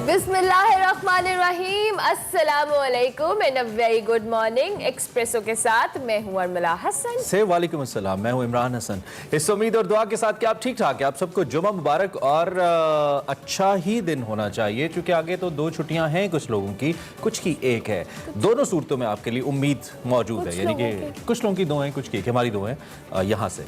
बिस्मिल्लाहिर्रहमानिर्रहीम, अस्सलामुअलैकुम and a very good morning. Espresso के साथ मैं हूं अरमला हसन से वालेकुम अस्सलाम, मैं हूं इमरान हसन। इस उम्मीद और दुआ के साथ कि आप ठीक ठाक है। आप सबको जुमा मुबारक और अच्छा ही दिन होना चाहिए, क्योंकि आगे तो 2 छुट्टियां हैं कुछ लोगों की, कुछ की एक है। दोनों सूरतों में आपके लिए उम्मीद मौजूद है, यानी कि कुछ लोगों की 2 हैं, कुछ की एक, हमारी 2 हैं यहाँ से।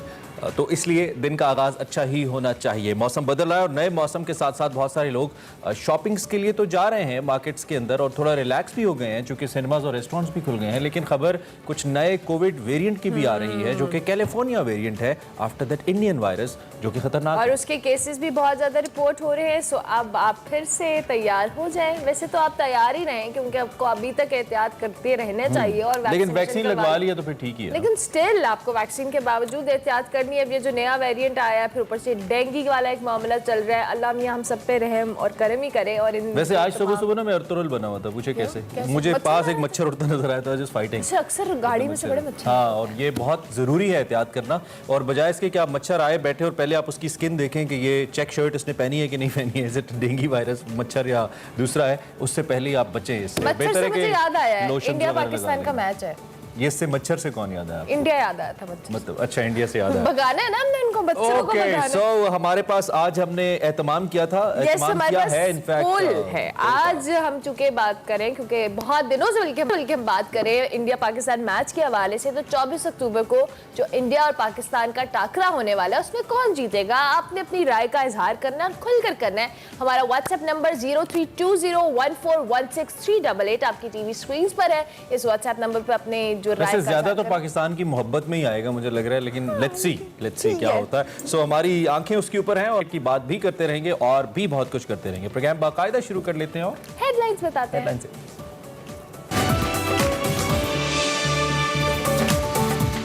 तो इसलिए दिन का आगाज़ अच्छा ही होना चाहिए। मौसम बदल रहा है और नए मौसम के साथ साथ बहुत सारे लोग शॉपिंग्स के लिए तो जा रहे हैं मार्केट्स के अंदर और थोड़ा रिलैक्स भी हो गए हैं, चूंकि सिनेमाज और रेस्टोरेंट्स भी खुल गए हैं। लेकिन खबर कुछ नए कोविड वेरिएंट की भी आ रही है, जो कि कैलिफोर्निया वेरिएंट है, आफ्टर दैट इंडियन वायरस, जो कि खतरनाक और उसके केसेस भी बहुत ज़्यादा रिपोर्ट हो रहे हैं। सो अब आप फिर से तैयार हो जाएं। वैसे तो आप तैयार ही रहें, क्योंकि आपको अभी तक एहतियात करते रहना चाहिए। और लेकिन वैक्सीन लगवा लिया तो फिर ठीक ही है। लेकिन स्टिल आपको वैक्सीन के बावजूद एहतियात करनी है। अब ये जो नया वेरिएंट आया है, फिर ऊपर से डेंगू वाला एक मामला चल रहा है। अल्लाह मियां हम सब पे रहम और करम ही करे। और वैसे आज सुबह ना मैं अर्तुरुल बना हुआ था, पूछे कैसे? मुझे पास एक मच्छर उड़ता नजर आया था, जस्ट फाइटिंग। अक्सर गाड़ी में से बड़े मच्छर। हाँ, और ये बहुत जरूरी है एहतियात करना। और बजाय इसके कि आप मच्छर आए बैठे और पहले आप उसकी स्किन देखें कि ये चेक शर्ट इसने पहनी है कि नहीं पहनी है, इज इट डेंगू वायरस मच्छर या दूसरा है, उससे पहले आप बचें इससे। मच्छर से मुझे याद आया है, इंडिया पाकिस्तान का मैच है। ये इससे मच्छर से कौन याद आया? इंडिया याद आया था मच्छर। मतलब अच्छा, इंडिया से याद आया। भगाना है ना हमने इनको, बच्चों को भगाना। सो हमारे पास आज हमने एहतमाम किया था, एहतमाम किया है, इनफैक्ट है। आज हम चूंकि बात करें, क्योंकि बहुत दिनों से बल्कि हम बात करें इंडिया पाकिस्तान मैच के हवाले से, तो 24 अक्टूबर को जो इंडिया और पाकिस्तान का टाकरा होने वाला है, उसमें कौन जीतेगा, आपने अपनी राय का इजहार करना है, खुलकर करना है। हमारा व्हाट्सएप नंबर 0320141638 आपकी टीवी स्क्रीन पर है। इस व्हाट्सएप नंबर पर अपने जो राय ज्यादा तो पाकिस्तान की मोहब्बत में ही आएगा मुझे लग रहा है, लेकिन लेट्स सी क्या होता है। सो हमारी आंखें उसके ऊपर हैं और की बात भी करते रहेंगे और भी बहुत कुछ करते रहेंगे। प्रोग्राम बाकायदा शुरू कर लेते हैं और हेडलाइंस बताते हैं।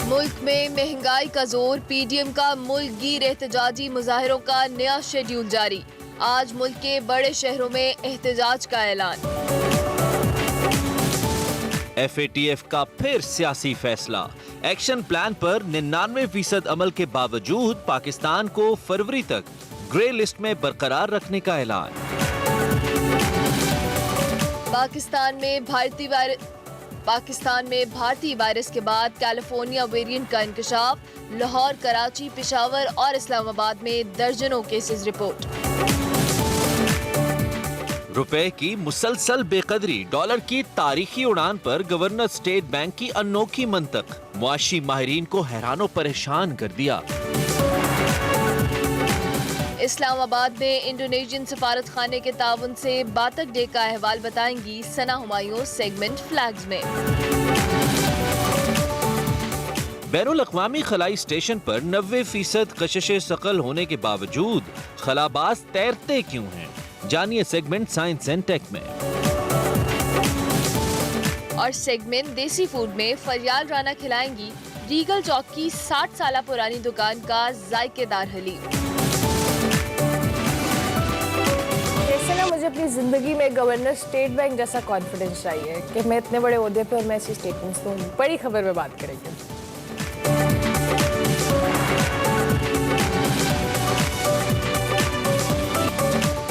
मुल्क में महंगाई का जोर, पीडीएम का मुल्क गिर एहतजाजी मुजाहिरों का नया शेड्यूल जारी। आज मुल्क के बड़े शहरों में एहतजाज का ऐलान। FATF का फिर सियासी फैसला, एक्शन प्लान पर 99% अमल के बावजूद पाकिस्तान को फरवरी तक ग्रे लिस्ट में बरकरार रखने का ऐलान। पाकिस्तान में भारतीय वायरस के बाद कैलिफोर्निया वेरिएंट का इंकशाफ। लाहौर, कराची, पेशावर और इस्लामाबाद में दर्जनों केसेस रिपोर्ट। रुपए की मुसलसल बेकदरी, डॉलर की तारीखी उड़ान पर गवर्नर स्टेट बैंक की अनोखी मंतक, मुआशी माहिरीन को हैरानो परेशान कर दिया। इस्लामाबाद में इंडोनेशियन सफारत खाने के ताउन से बातक डे का अहवाल बताएंगी सना हुमायूं सेगमेंट फ्लैग्स में। बैनुल अक़वामी खलाई स्टेशन पर 90% कशिश सकल होने के बावजूद खलाबाज तैरते क्यों हैं, जानिए सेगमेंट साइंस एंड टेक में। और सेगमेंट देसी फूड में फरियाल राना खिलाएंगी रीगल चौक की 60 साल पुरानी दुकान का जायकेदार हलीम। जैसे ना मुझे अपनी जिंदगी में गवर्नर स्टेट बैंक जैसा कॉन्फिडेंस चाहिए कि मैं इतने बड़े ओहदे पे और मैं ऐसी स्टेटमेंट्स दूं। बड़ी खबर में बात करेंगे।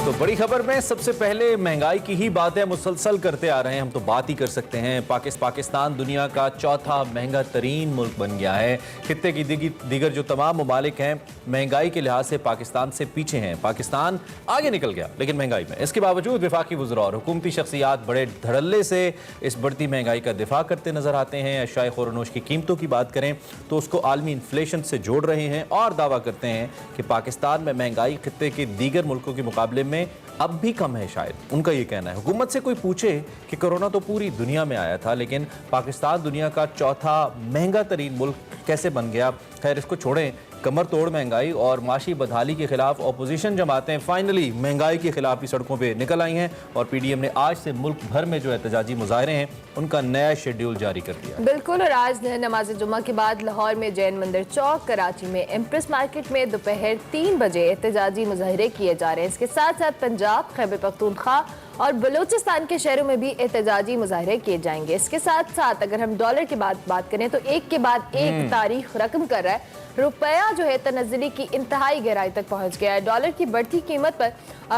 तो बड़ी खबर में सबसे पहले महंगाई की ही बातें मुसलसल करते आ रहे हैं, हम तो बात ही कर सकते हैं। पाकिस्तान दुनिया का चौथा महंगा तरीन मुल्क बन गया है। खित्ते की दीगर जो तमाम ममालिक हैं महंगाई के लिहाज से पाकिस्तान से पीछे हैं। पाकिस्तान आगे निकल गया लेकिन महंगाई में। इसके बावजूद वफाकी वज़रा और हुकूमती शख्सियात बड़े धड़ल्ले से इस बढ़ती महंगाई का दिफा करते नजर आते हैं। अशाए ख़ुरनोश की कीमतों की बात करें तो उसको आलमी इन्फ्लेशन से जोड़ रहे हैं और दावा करते हैं कि पाकिस्तान में महंगाई खित्ते के दीगर मुल्कों के मुकाबले में अब भी कम है। शायद उनका ये कहना है। हुकूमत से कोई पूछे कि कोरोना तो पूरी दुनिया में आया था, लेकिन पाकिस्तान दुनिया का चौथा महंगा तरीन मुल्क कैसे बन गया? खैर, इसको छोड़ें। कमर तोड़ महंगाई और माशी बदहाली के खिलाफ अपोजिशन जमातें फाइनली महंगाई के खिलाफ ही सड़कों पर निकल आई हैं और पीडीएम ने आज से मुल्क भर में जो एहतजाजी मुजाहरे हैं उनका नया शेड्यूल जारी कर दिया। बिल्कुल। और आज नमाज जुम्मा के बाद लाहौर में जैन मंदिर चौक, कराची में एम्प्रेस मार्केट में दोपहर 3 बजे एहतजाजी मुजाहरे किए जा रहे हैं। इसके साथ साथ पंजाब, खैबर पख्तूनख्वा और बलूचिस्तान के शहरों में भी एहतजाजी मुजाहरे किए जाएंगे। इसके साथ साथ अगर हम डॉलर की बात करें तो एक के बाद एक तारीख रकम कर रहा है। रुपया जो है तनज़्ज़ुली की इंतहाई गहराई तक पहुंच गया है। डॉलर की बढ़ती कीमत पर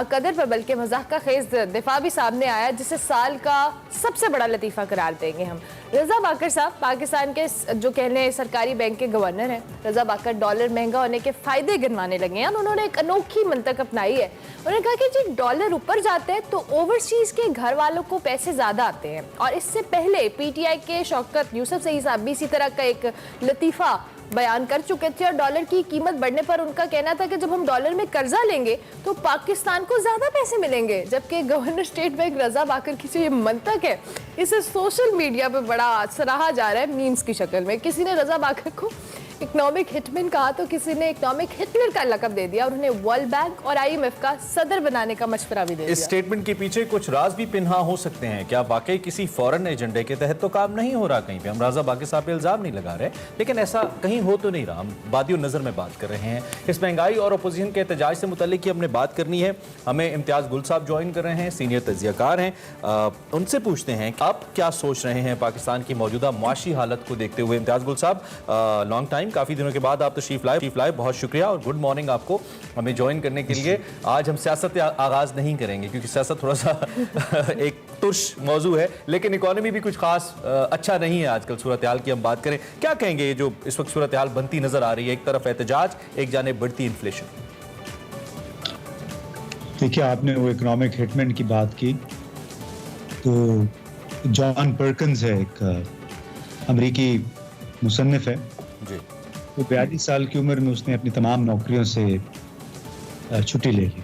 कदर पर बल्कि मज़ाक का खेज दिफा भी सामने आया, जिसे साल का सबसे बड़ा लतीफ़ा करार देंगे हम। रज़ा बाकर साहब पाकिस्तान के जो कहने सरकारी बैंक के गवर्नर हैं। रज़ा बाकर डॉलर महंगा होने के फ़ायदे गिनवाने लगे हैं। उन्होंने एक अनोखी मंतक अपनाई है। उन्होंने कहा कि जी डॉलर ऊपर जाते हैं तो ओवरसीज़ के घर वालों को पैसे ज़्यादा आते हैं। और इससे पहले PTI के शौकत यूसुफ सही साहब भी इसी तरह का एक लतीफ़ा बयान कर चुके थे। और डॉलर की कीमत बढ़ने पर उनका कहना था कि जब हम डॉलर में कर्जा लेंगे तो पाकिस्तान को ज्यादा पैसे मिलेंगे। जबकि गवर्नर स्टेट बैंक रज़ा बाकर की जो ये मंतक है, इसे सोशल मीडिया पे बड़ा सराहा जा रहा है मीम्स की शक्ल में। किसी ने रज़ा बाकर को इकोनॉमिक हिटमैन कहा तो किसी ने इकोनॉमिक हिटलर का लक़ब दे दिया और उन्हें वर्ल्ड बैंक और IMF का सदर बनाने का मशवरा भी दे दिया। इस स्टेटमेंट के पीछे कुछ राज भी पिन्हा हो सकते हैं। क्या वाकई किसी फॉरेन एजेंडे के तहत तो काम नहीं हो रहा कहीं पे? हम रज़ा बाकर साहब पे इल्जाम नहीं लगा रहे, लेकिन ऐसा कहीं हो तो नहीं रहा। हम बादियों नज़र में बात कर रहे हैं। इस महंगाई और अपोजिशन के एहतजाज से मुतल्लिक ही हमने बात करनी है। हमें इम्तियाज़ गुल साहब ज्वाइन कर रहे हैं, सीनियर तज्ज़ियाकार हैं। उनसे पूछते हैं कि आप क्या सोच रहे हैं पाकिस्तान की मौजूदा मुआशी हालत को देखते हुए। इम्तियाज़ गुल साहब, लॉन्ग टाइम, काफ़ी दिनों के बाद आप तशरीफ लाए, बहुत शुक्रिया और गुड मॉर्निंग आपको हमें ज्वाइन करने के लिए। आज हम सियासत आगाज नहीं करेंगे क्योंकि सियासत थोड़ा सा एक तुर्श मौजू है, लेकिन इकोनॉमी भी कुछ खास अच्छा नहीं है आजकल। सूरत हाल की हम बात करें, क्या कहेंगे ये जो इस वक्त सूरत हाल बनती नजर आ रही है? एक तरफ एहतजाज, एक जानिब बढ़ती इन्फ्लेशन। देखिए, आपने वो इकोनॉमिक हिटमैन की बात की तो जॉन पर्किंस है, एक अमेरिकी मुसन्निफ है जी। वो 42 साल की उम्र में उसने अपनी तमाम नौकरियों से छुट्टी ले ली,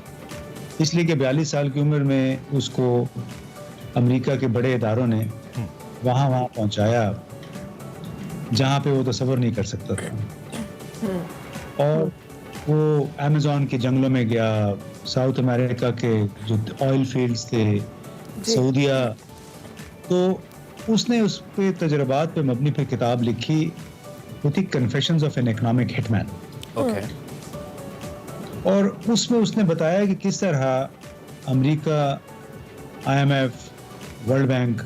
इसलिए कि 42 साल की उम्र में उसको अमेरिका के बड़े इदारों ने वहाँ पहुँचाया जहाँ पे वो तसव्वुर नहीं कर सकता था। और वो अमेज़न के जंगलों में गया, साउथ अमेरिका के जो ऑयल फील्ड्स थे, सऊदिया, तो उसने उस पे तजुर्बात पे मबनी पे किताब लिखी, वो थी confessions of an economic hitman. Okay. और उसमें उसने बताया कि किस तरह अमेरिका, IMF, वर्ल्ड बैंक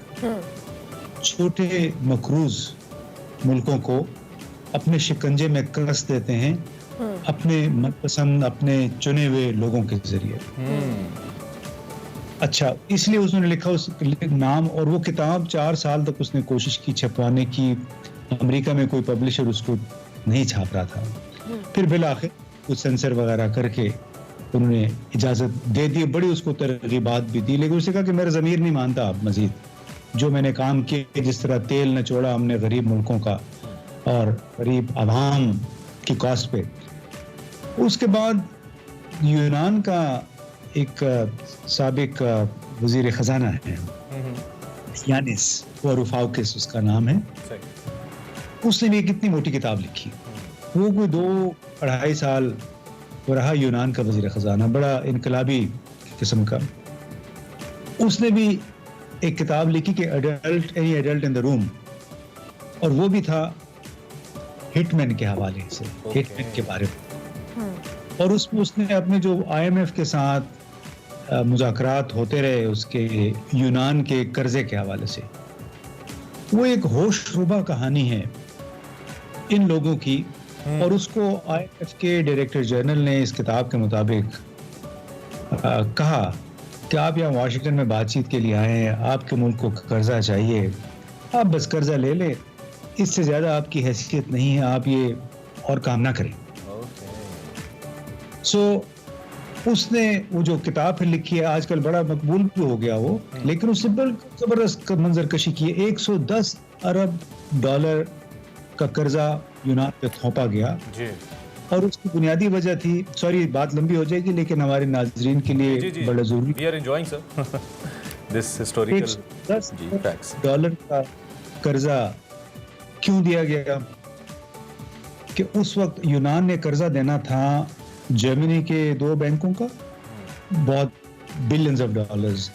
छोटे मकरूज मुल्कों को अपने शिकंजे में कस देते हैं अपने मनपसंद, अपने चुने हुए लोगों के जरिए। अच्छा, इसलिए उसने लिखा उस नाम, और वो किताब 4 साल तक उसने कोशिश की छपवाने की। अमेरिका में कोई पब्लिशर उसको नहीं छाप रहा था। फिर बिलाखिर कुछ सेंसर वगैरह करके उन्होंने इजाज़त दे दी। बड़ी उसको तरगीबात भी दी, लेकिन उसने कहा कि मेरा ज़मीर नहीं मानता अब मज़ीद जो मैंने काम किए, जिस तरह तेल नचोड़ा हमने गरीब मुल्कों का और गरीब आवाम की कॉस्ट पे। उसके बाद यूनान का एक साबिक वज़ीर ख़जाना है, यानिस वारूफाकिस उसका नाम है। उसने भी कितनी मोटी किताब लिखी, वो कोई 2-2.5 साल वो रहा यूनान का वज़ीर ख़जाना, बड़ा इनकलाबी किस्म का। उसने भी एक किताब लिखी कि any adult in the room, और वो भी था हिटमैन के हवाले से, हिटमैन के बारे में। और उसमें उसने अपने जो IMF के साथ मुज़ाकरात होते रहे उसके यूनान के कर्जे के हवाले से, वो एक होशरुबा कहानी है इन लोगों की। और उसको IMF के डायरेक्टर जनरल ने इस किताब के मुताबिक कहा कि आप यहाँ वाशिंगटन में बातचीत के लिए आए हैं, आपके मुल्क को कर्जा चाहिए, आप बस कर्जा ले लें, इससे ज़्यादा आपकी हैसियत नहीं है, आप ये और काम ना करें। सो उसने वो जो किताब फिर लिखी है, आजकल बड़ा मकबूल भी हो गया वो, लेकिन उससे बिल्कुल ज़बरदस्त मंजरकशी की है। 110 अरब डॉलर का कर्जा यूनान पे थोपा गया जी। और उसकी बुनियादी वजह थी, सॉरी बात लंबी हो जाएगी लेकिन हमारे नाजरीन के लिए बड़ा जरूरी, We are enjoying, sir. This historical $10 का कर्जा क्यों दिया गया? कि उस वक्त यूनान ने कर्जा देना था जर्मनी के 2 बैंकों का बहुत बिलियंस ऑफ डॉलर्स,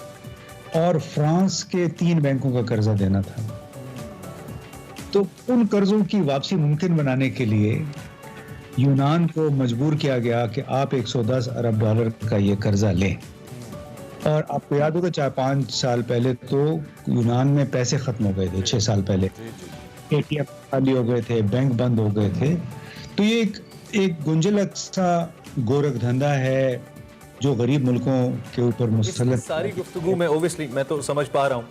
और फ्रांस के 3 बैंकों का कर्जा देना था। तो उन कर्जों की वापसी मुमकिन बनाने के लिए यूनान को मजबूर किया गया कि आप 110 अरब डॉलर का ये कर्जा लें। और आपको याद होगा 4-5 साल पहले तो यूनान में पैसे खत्म हो गए थे, 6 साल पहले ATM खाली हो गए थे, बैंक बंद हो गए थे। तो ये एक गुंजलक सा गोरख धंधा है जो गरीब मुल्कों के ऊपर मुसल्लत। सारी गुफ्तगू में ओबियसली मैं तो समझ पा रहा हूँ,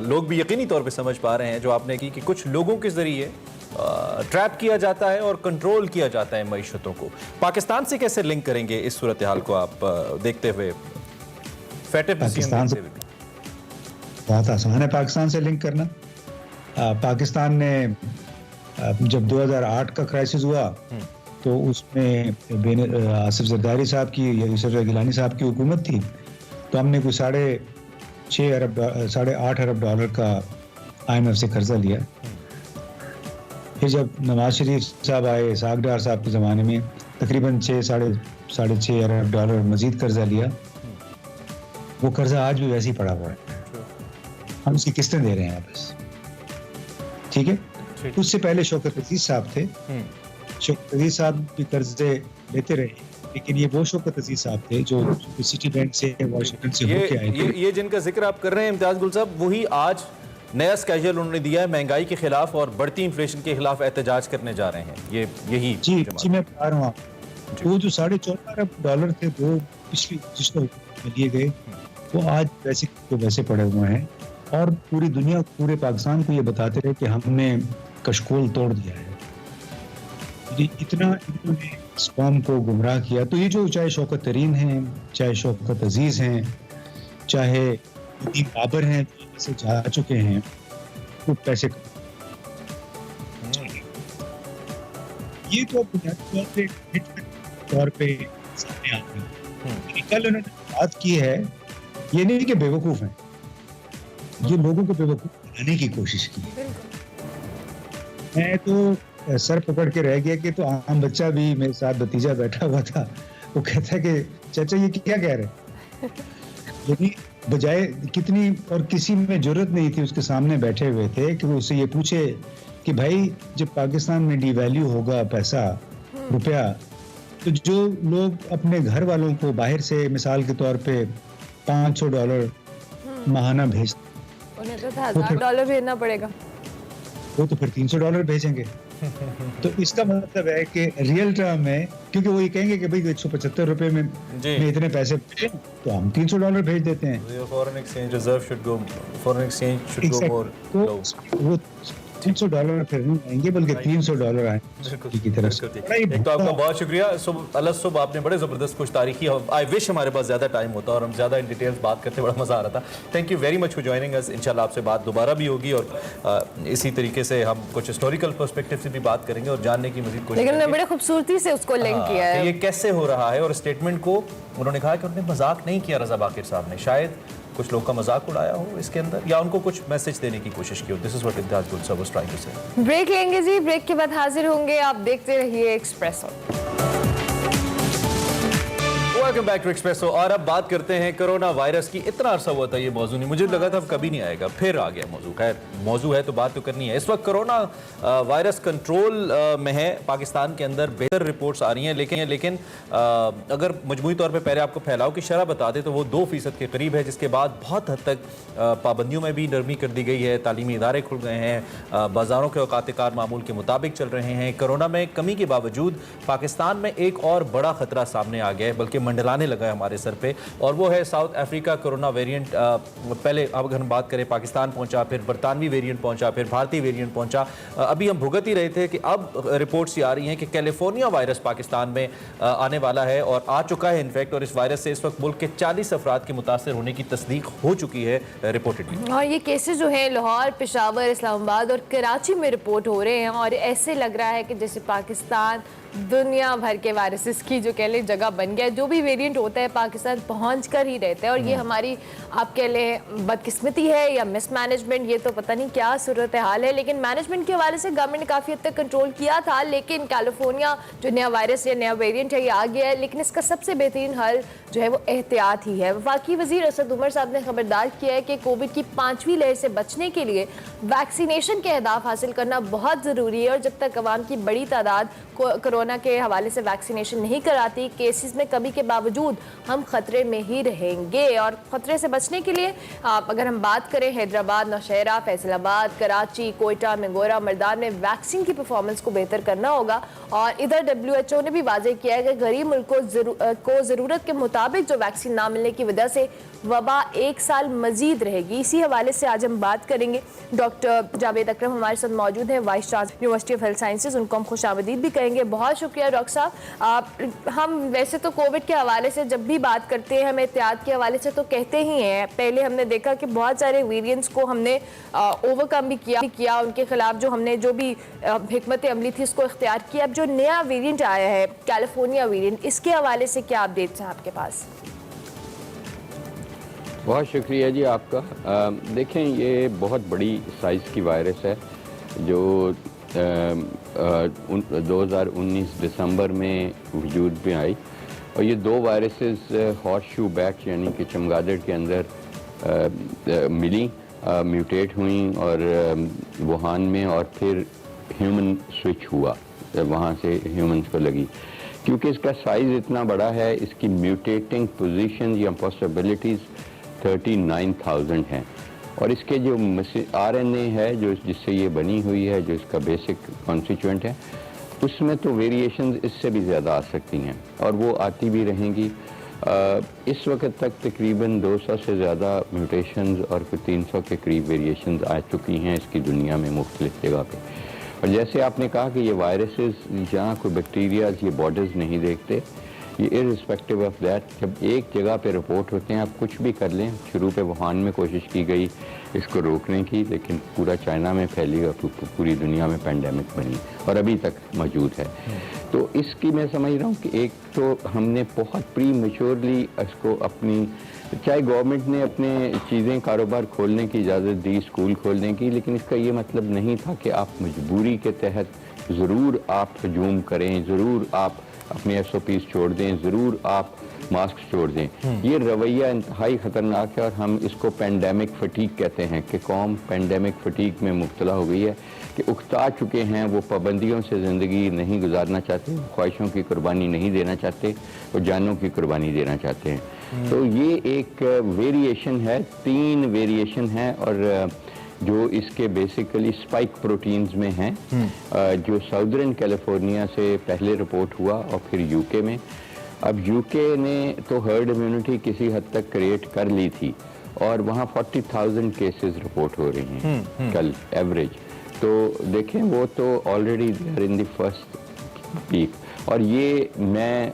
लोग भी यकीनी तौर पे समझ पा रहे हैं जो आपने की कि कुछ लोगों के जरिए ट्रैप किया जाता है और कंट्रोल किया जाता है मईशतों को। पाकिस्तान से कैसे लिंक करेंगे इस सूरत हाल को आप देखते हुए? पाकिस्तान से बहुत आसान है पाकिस्तान से लिंक करना। पाकिस्तान ने जब 2008 का क्राइसिस हुआ तो उसमें आसिफ जरदारी साहब की या यूसुफ गिलानी साहब की हुकूमत थी, तो हमने कोई $8.5 अरब का IMF से कर्जा लिया। फिर जब नवाज शरीफ साहब आए, इसहाक डार साहब के ज़माने में तकरीबन $6.5 अरब मजीद कर्जा लिया। वो कर्जा आज भी वैसे ही पड़ा हुआ है, हम उसकी किस्तें दे रहे हैं बस। ठीक है, उससे पहले शौकत अजीज साहब थे, शौकत अजीज साहब भी कर्जे लेते रहे, लेकिन ये वो शौकत अजीज साहब थे जो सिटी बैंक से वाशिंगटन से होके आए थे। ये जिनका जिक्र आप कर रहे हैं इम्तियाज गुल साहब, वही आज नया स्केड्यूल उन्होंने दिया है महंगाई के खिलाफ और बढ़ती इन्फ्लेशन के खिलाफ एहतजाज करने जा रहे हैं। यही जी मैं बता रहा हूँ आपको, वो जो $14.5 अरब थे वो पिछली में लिए गए, वो आज वैसे पड़े हुए हैं और पूरी दुनिया, पूरे पाकिस्तान को ये बताते रहे कि हमने कशकोल तोड़ दिया है। इतना इन्होंने इस कौम को गुमराह किया। तो ये जो चाहे शौकत तरीन हैं, चाहे शौकत अजीज हैं, चाहे बाबर हैं जो जा चुके हैं, वो पैसे ये तो बुनियादी तौर पे सामने आ गई। कल उन्होंने बात की है, ये नहीं कि बेवकूफ हैं, ये लोगों को बेवकूफ बनाने की कोशिश की। मैं तो सर पकड़ के रह गया कि तो आम बच्चा भी, मेरे साथ भतीजा बैठा हुआ था, वो कहता है कि चाचा ये क्या कह रहे, यानी बजाय कितनी, और किसी में जरूरत नहीं थी, उसके सामने बैठे हुए थे कि वो उससे ये पूछे कि भाई जब पाकिस्तान में डिवैल्यू होगा पैसा, रुपया, तो जो लोग अपने घर वालों को बाहर से मिसाल के तौर पे $500 माहाना भेज, उन्हें तो $1000 भेजना पड़ेगा, वो तो फिर $300 भेजेंगे। तो इसका मतलब है कि रियल टर्म में, क्योंकि वो ये कहेंगे कि भाई 175 रुपए में इतने पैसे भेजे, तो हम $300 भेज देते हैं। Foreign exchange reserve should go, foreign exchange should go more, वो $300 फिर नहीं आएंगे बल्कि $300 आएंगे की तरफ से। एक तो आपका बहुत शुक्रिया सुबह, आपने बड़े ज़बरदस्त कुछ तारीखी, आई विश हमारे पास ज़्यादा टाइम होता और हम ज़्यादा इन डिटेल्स बात करते, बड़ा मज़ा आ रहा था। Thank you very much for joining us. इंशाल्लाह आपसे बात दोबारा भी होगी और इसी तरीके से हम कुछ हिस्टोरिकल पर्सपेक्टिव से भी बात करेंगे और जानने की मज़ीद कोशिश लेकिन बड़े खूबसूरती से उसको लिंक किया है, ये कैसे हो रहा है। और स्टेटमेंट को उन्होंने कहा कि उन्होंने मजाक नहीं किया रजा बाकिर साहब ने, शायद कुछ लोग का मजाक उड़ाया हो इसके अंदर या उनको कुछ मैसेज देने की कोशिश की हो। दिस इज व्हाट इम्तियाज गुल साहब वाज ट्राइंग टू से। ब्रेक लेंगे जी, ब्रेक के बाद हाजिर होंगे, आप देखते रहिए Expresso. Welcome back to Expresso. और अब बात करते हैं कोरोना वायरस की। इतना अरसा हुआ था ये मौजू नहीं, मुझे लगा था अब कभी नहीं आएगा, फिर आ गया मौजू। खैर मौजू है तो बात तो करनी है। इस वक्त कोरोना वायरस कंट्रोल में है, पाकिस्तान के अंदर बेहतर रिपोर्ट्स आ रही हैं, लेकिन अगर मजमूई तौर पे पहले आपको फैलाव की शरह बता दें तो वो 2% के करीब है, जिसके बाद बहुत हद तक पाबंदियों में भी नरमी कर दी गई है, तालीमी इदारे खुल गए हैं, बाजारों के औकात कार मामूल के मुताबिक चल रहे हैं। कोरोना में कमी के बावजूद पाकिस्तान में एक और बड़ा खतरा सामने आ गया है, बल्कि मंडलाने लगा है हमारे सर पे, और वो है साउथ अफ्रीका कोरोना वेरिएंट। पहले अब अगर हम बात करें, पाकिस्तान पहुंचा, फिर बरतानवी वेरिएंट पहुंचा, फिर भारतीय वेरिएंट पहुंचा। अभी हम भुगत ही रहे थे कि अब रिपोर्ट्स आ रही हैं कि कैलिफोर्निया वायरस पाकिस्तान में आने वाला है और आ चुका है इनफैक्ट, और इस वायरस से इस वक्त मुल्क के 40 अफराद के मुतासर होने की तस्दीक हो चुकी है रिपोर्टेडली। और ये केसेस जो हैं लाहौर, पेशावर, इस्लामाबाद और कराची में रिपोर्ट हो रहे हैं, और ऐसे लग रहा है कि जैसे पाकिस्तान दुनिया भर के वायरसेस की जो कह लें जगह बन गया है। जो भी वेरिएंट होता है पाकिस्तान पहुंच कर ही रहता है, और ये हमारी आप कह लें बदकिस्मती है या मिसमैनेजमेंट, ये तो पता नहीं क्या सूरत हाल है। लेकिन मैनेजमेंट के हवाले से गवर्नमेंट ने काफ़ी हद तक कंट्रोल किया था, लेकिन कैलिफोर्निया जो नया वायरस या नया वेरिएंट है ये आ गया है। लेकिन इसका सबसे बेहतरीन हल जो है वो एहतियात ही है। वफाकी वज़ीर असद उमर साहब ने खबरदार किया है कि कोविड की 5वीं लहर से बचने के लिए वैक्सीनेशन के अहदाफ हासिल करना बहुत ज़रूरी है, और जब तक अवाम की बड़ी तादाद कोरोना कोरोना के हवाले से वैक्सीनेशन नहीं कराती, केसेस में कमी के बावजूद हम खतरे में ही रहेंगे। और खतरे से बचने के लिए अगर हम बात करें, हैदराबाद, नौशहरा, फैसलाबाद, कराची, कोयटा, मेंगोरा, मर्दान में वैक्सीन की परफॉर्मेंस को बेहतर करना होगा। और इधर WHO ने भी वाजे किया है कि गरीब मुल्क को ज़रूरत के मुताबिक जो वैक्सीन ना मिलने की वजह से वबा 1 साल मजीद रहेगी। इसी हवाले से आज हम बात करेंगे। डॉक्टर जावेद अकरम हमारे साथ मौजूद हैं, vice chancellor university of health sciences, उनको हम खुशामदीद भी कहेंगे। बहुत शुक्रिया डॉक्टर साहब। हम वैसे तो कोविड के हवाले से जब भी बात करते हैं, हम एहतियात के हवाले से तो कहते ही हैं। पहले हमने देखा कि बहुत सारे वेरिएंट्स को हमने ओवरकम भी किया, उनके खिलाफ जो भी हिकमत अमली थी उसको इख्तियार किया। अब जो नया वेरिएंट आया है, कैलिफोर्निया वेरिएंट, इसके हवाले से क्या अपडेट्स हैं आपके पास? बहुत शुक्रिया जी आपका। देखें, ये बहुत बड़ी साइज़ की वायरस है जो 2019 दिसंबर में वजूद में आई। और ये 2 वायरसेस हॉर्सशू बैट यानी कि चमगादड़ के अंदर मिली, म्यूटेट हुई और वुहान में, और फिर ह्यूमन स्विच हुआ, वहाँ से ह्यूमन्स को लगी। क्योंकि इसका साइज़ इतना बड़ा है, इसकी म्यूटेटिंग पोजीशन या पॉसिबिलिटीज़ 39,000 हैं। और इसके जो RNA है जो जिससे ये बनी हुई है, जो इसका बेसिक कॉन्स्टिट्यूएंट है, उसमें तो वेरिएशंस इससे भी ज़्यादा आ सकती हैं और वो आती भी रहेंगी। इस वक्त तक तकरीबन 200 से ज़्यादा म्यूटेशंस और कुछ 300 के करीब वेरिएशंस आ चुकी हैं इसकी दुनिया में मुख्तलिफ जगह पे। और जैसे आपने कहा कि ये वायरसेस जहाँ कोई बैक्टीरियाज ये बॉर्डर्स नहीं देखते, ये इर्रिस्पेक्टिव ऑफ दैट जब एक जगह पे रिपोर्ट होते हैं, आप कुछ भी कर लें। शुरू पे वुहान में कोशिश की गई इसको रोकने की, लेकिन पूरा चाइना में फैली और पूरी दुनिया में पैंडेमिक बनी और अभी तक मौजूद है। तो इसकी मैं समझ रहा हूँ कि एक तो हमने बहुत प्री मैच्योरली इसको अपनी, चाहे गवर्नमेंट ने अपने चीज़ें कारोबार खोलने की इजाज़त दी, स्कूल खोलने की, लेकिन इसका ये मतलब नहीं था कि आप मजबूरी के तहत ज़रूर आप हजूम करें, ज़रूर आप अपने SOPs छोड़ दें, ज़रूर आप मास्क छोड़ दें। ये रवैया इंतहाई ख़तरनाक है और हम इसको पैंडेमिक फटीक कहते हैं कि कौम पैंडेमिक फटीक में मुब्तला हो गई है कि उकता चुके हैं, वो पाबंदियों से ज़िंदगी नहीं गुजारना चाहते, ख्वाहिशों की कुर्बानी नहीं देना चाहते और जानों की कुर्बानी देना चाहते हैं। तो ये एक वेरिएशन है, 3 वेरिएशन है और जो इसके बेसिकली स्पाइक प्रोटीन्स में हैं, जो साउदर्न कैलिफोर्निया से पहले रिपोर्ट हुआ और फिर यूके में। अब यूके ने तो हर्ड इम्यूनिटी किसी हद तक क्रिएट कर ली थी और वहाँ 40,000 केसेस रिपोर्ट हो रही हैं कल एवरेज। तो देखें, वो तो already there in the first peak. और ये मैं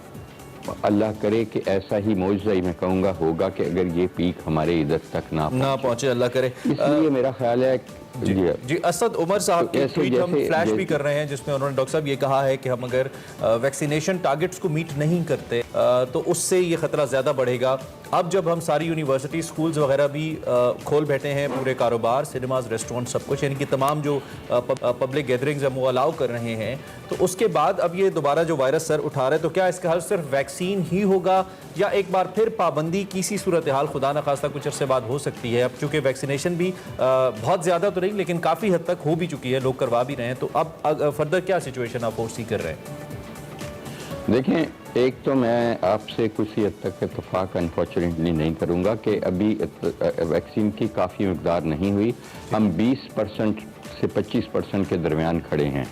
अल्लाह करे कि ऐसा ही मौजज़ा ही मैं कहूँगा होगा कि अगर ये पीक हमारे इधर तक ना पहुँचे, अल्लाह करे। इसलिए मेरा ख्याल है जी असद उमर साहब के ट्वीट हम फ्लैश भी कर रहे हैं, जिसमें उन्होंने डॉक्टर साहब ये कहा है कि हम अगर वैक्सीनेशन टारगेट्स को मीट नहीं करते तो उससे ये खतरा ज़्यादा बढ़ेगा। अब जब हम सारी यूनिवर्सिटी, स्कूल्स वगैरह भी खोल बैठे हैं, पूरे कारोबार, सिनेमाज, रेस्टोरेंट, सब कुछ, यानी कि तमाम जो पब्लिक गैदरिंग्स हम वो अलाउ कर रहे हैं, तो उसके बाद अब ये दोबारा जो वायरस सर उठा रहा है, तो क्या इसका हल सिर्फ वैक्सीन ही होगा या एक बार फिर पाबंदी की सी सूरत हाल खुदा न खास्ता कुछ अरसे बाद हो सकती है? अब चूँकि वैक्सीनेशन भी बहुत ज़्यादा तो नहीं लेकिन काफ़ी हद तक हो भी चुकी है, लोग करवा भी रहे हैं, तो अब फर्दर क्या सिचुएशन आप फोर्सी कर रहे हैं? देखें, एक तो मैं आपसे कुछ हद तक इत्तेफाक अनफॉर्चुनेटली नहीं करूंगा कि अभी वैक्सीन की काफ़ी मकदार नहीं हुई। हम 20% से 25% के दरमियान खड़े हैं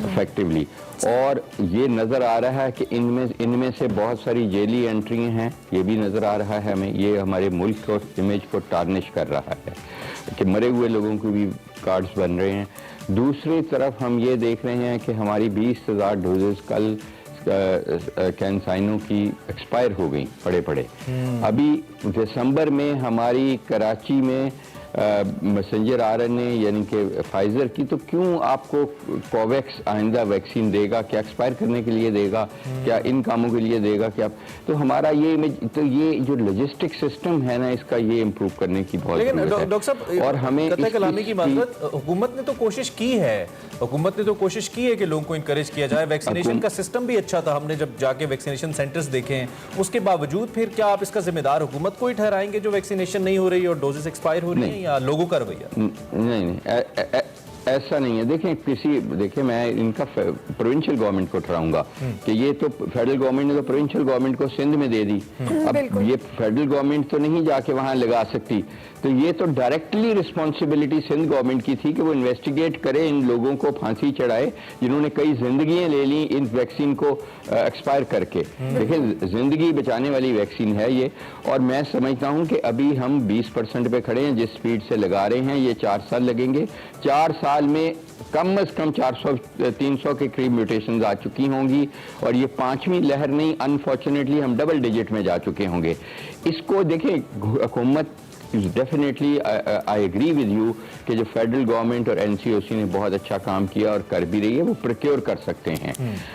इफेक्टिवली, और ये नज़र आ रहा है कि इनमें से बहुत सारी जेली एंट्रियाँ हैं, ये भी नज़र आ रहा है हमें। ये हमारे मुल्क को, इमेज को टार्निश कर रहा है कि मरे हुए लोगों को भी कार्ड्स बन रहे हैं। दूसरी तरफ हम ये देख रहे हैं कि हमारी 20,000 डोजेस कल कैंसाइनों की एक्सपायर हो गई पड़े। अभी दिसंबर में हमारी कराची में मैसेंजर RNA यानी कि फाइजर की, तो क्यों आपको कोवैक्स आइंदा वैक्सीन देगा? क्या एक्सपायर करने के लिए देगा? क्या इन कामों के लिए देगा? क्या तो हमारा ये तो ये जो लॉजिस्टिक सिस्टम है ना, इसका ये इम्प्रूव करने की बहुत जरूरत है। डॉक्टर साहब, और हमें कलामी की माजरत, हुकूमत ने तो कोशिश की है, हुकूमत ने तो कोशिश की है कि लोगों को इंकरेज किया जाए। वैक्सीनेशन का सिस्टम भी अच्छा था, हमने जब जाके वैक्सीनेशन सेंटर्स देखे हैं, उसके बावजूद फिर क्या आप इसका जिम्मेदार हुकूमत को ही ठहराएंगे जो वैक्सीनेशन नहीं हो रही और डोजेस एक्सपायर हो रही है, या लोगों का रवैया? नहीं, ऐसा नहीं है। देखिए मैं इनका प्रोविंशियल गवर्नमेंट को ठहराऊंगा कि ये तो फेडरल गवर्नमेंट ने तो प्रोविंशियल गवर्नमेंट को सिंध में दे दी, अब ये फेडरल गवर्नमेंट तो नहीं जाके वहां लगा सकती, तो ये तो डायरेक्टली रिस्पॉन्सिबिलिटी सिंध गवर्नमेंट की थी कि वो इन्वेस्टिगेट करे, इन लोगों को फांसी चढ़ाए जिन्होंने कई जिंदगियां ले ली इन वैक्सीन को एक्सपायर करके। देखिए जिंदगी बचाने वाली वैक्सीन है ये, और मैं समझता हूं कि अभी हम 20% पे खड़े हैं जिस स्पीड से लगा रहे हैं। ये 4 साल लगेंगे, 4 साल में कम से कम 400-300 के करीब म्यूटेशंस आ चुकी होंगी, और ये 5वीं लहर नहीं, अनफॉर्चुनेटली हम डबल डिजिट में जा चुके होंगे। इसको देखिए हुकूमत definitely I agree with you कि जो फेडरल गवर्नमेंट और एनसीओसी ने बहुत अच्छा काम किया और कर भी रही है, वो प्रोक्योर कर सकते हैं।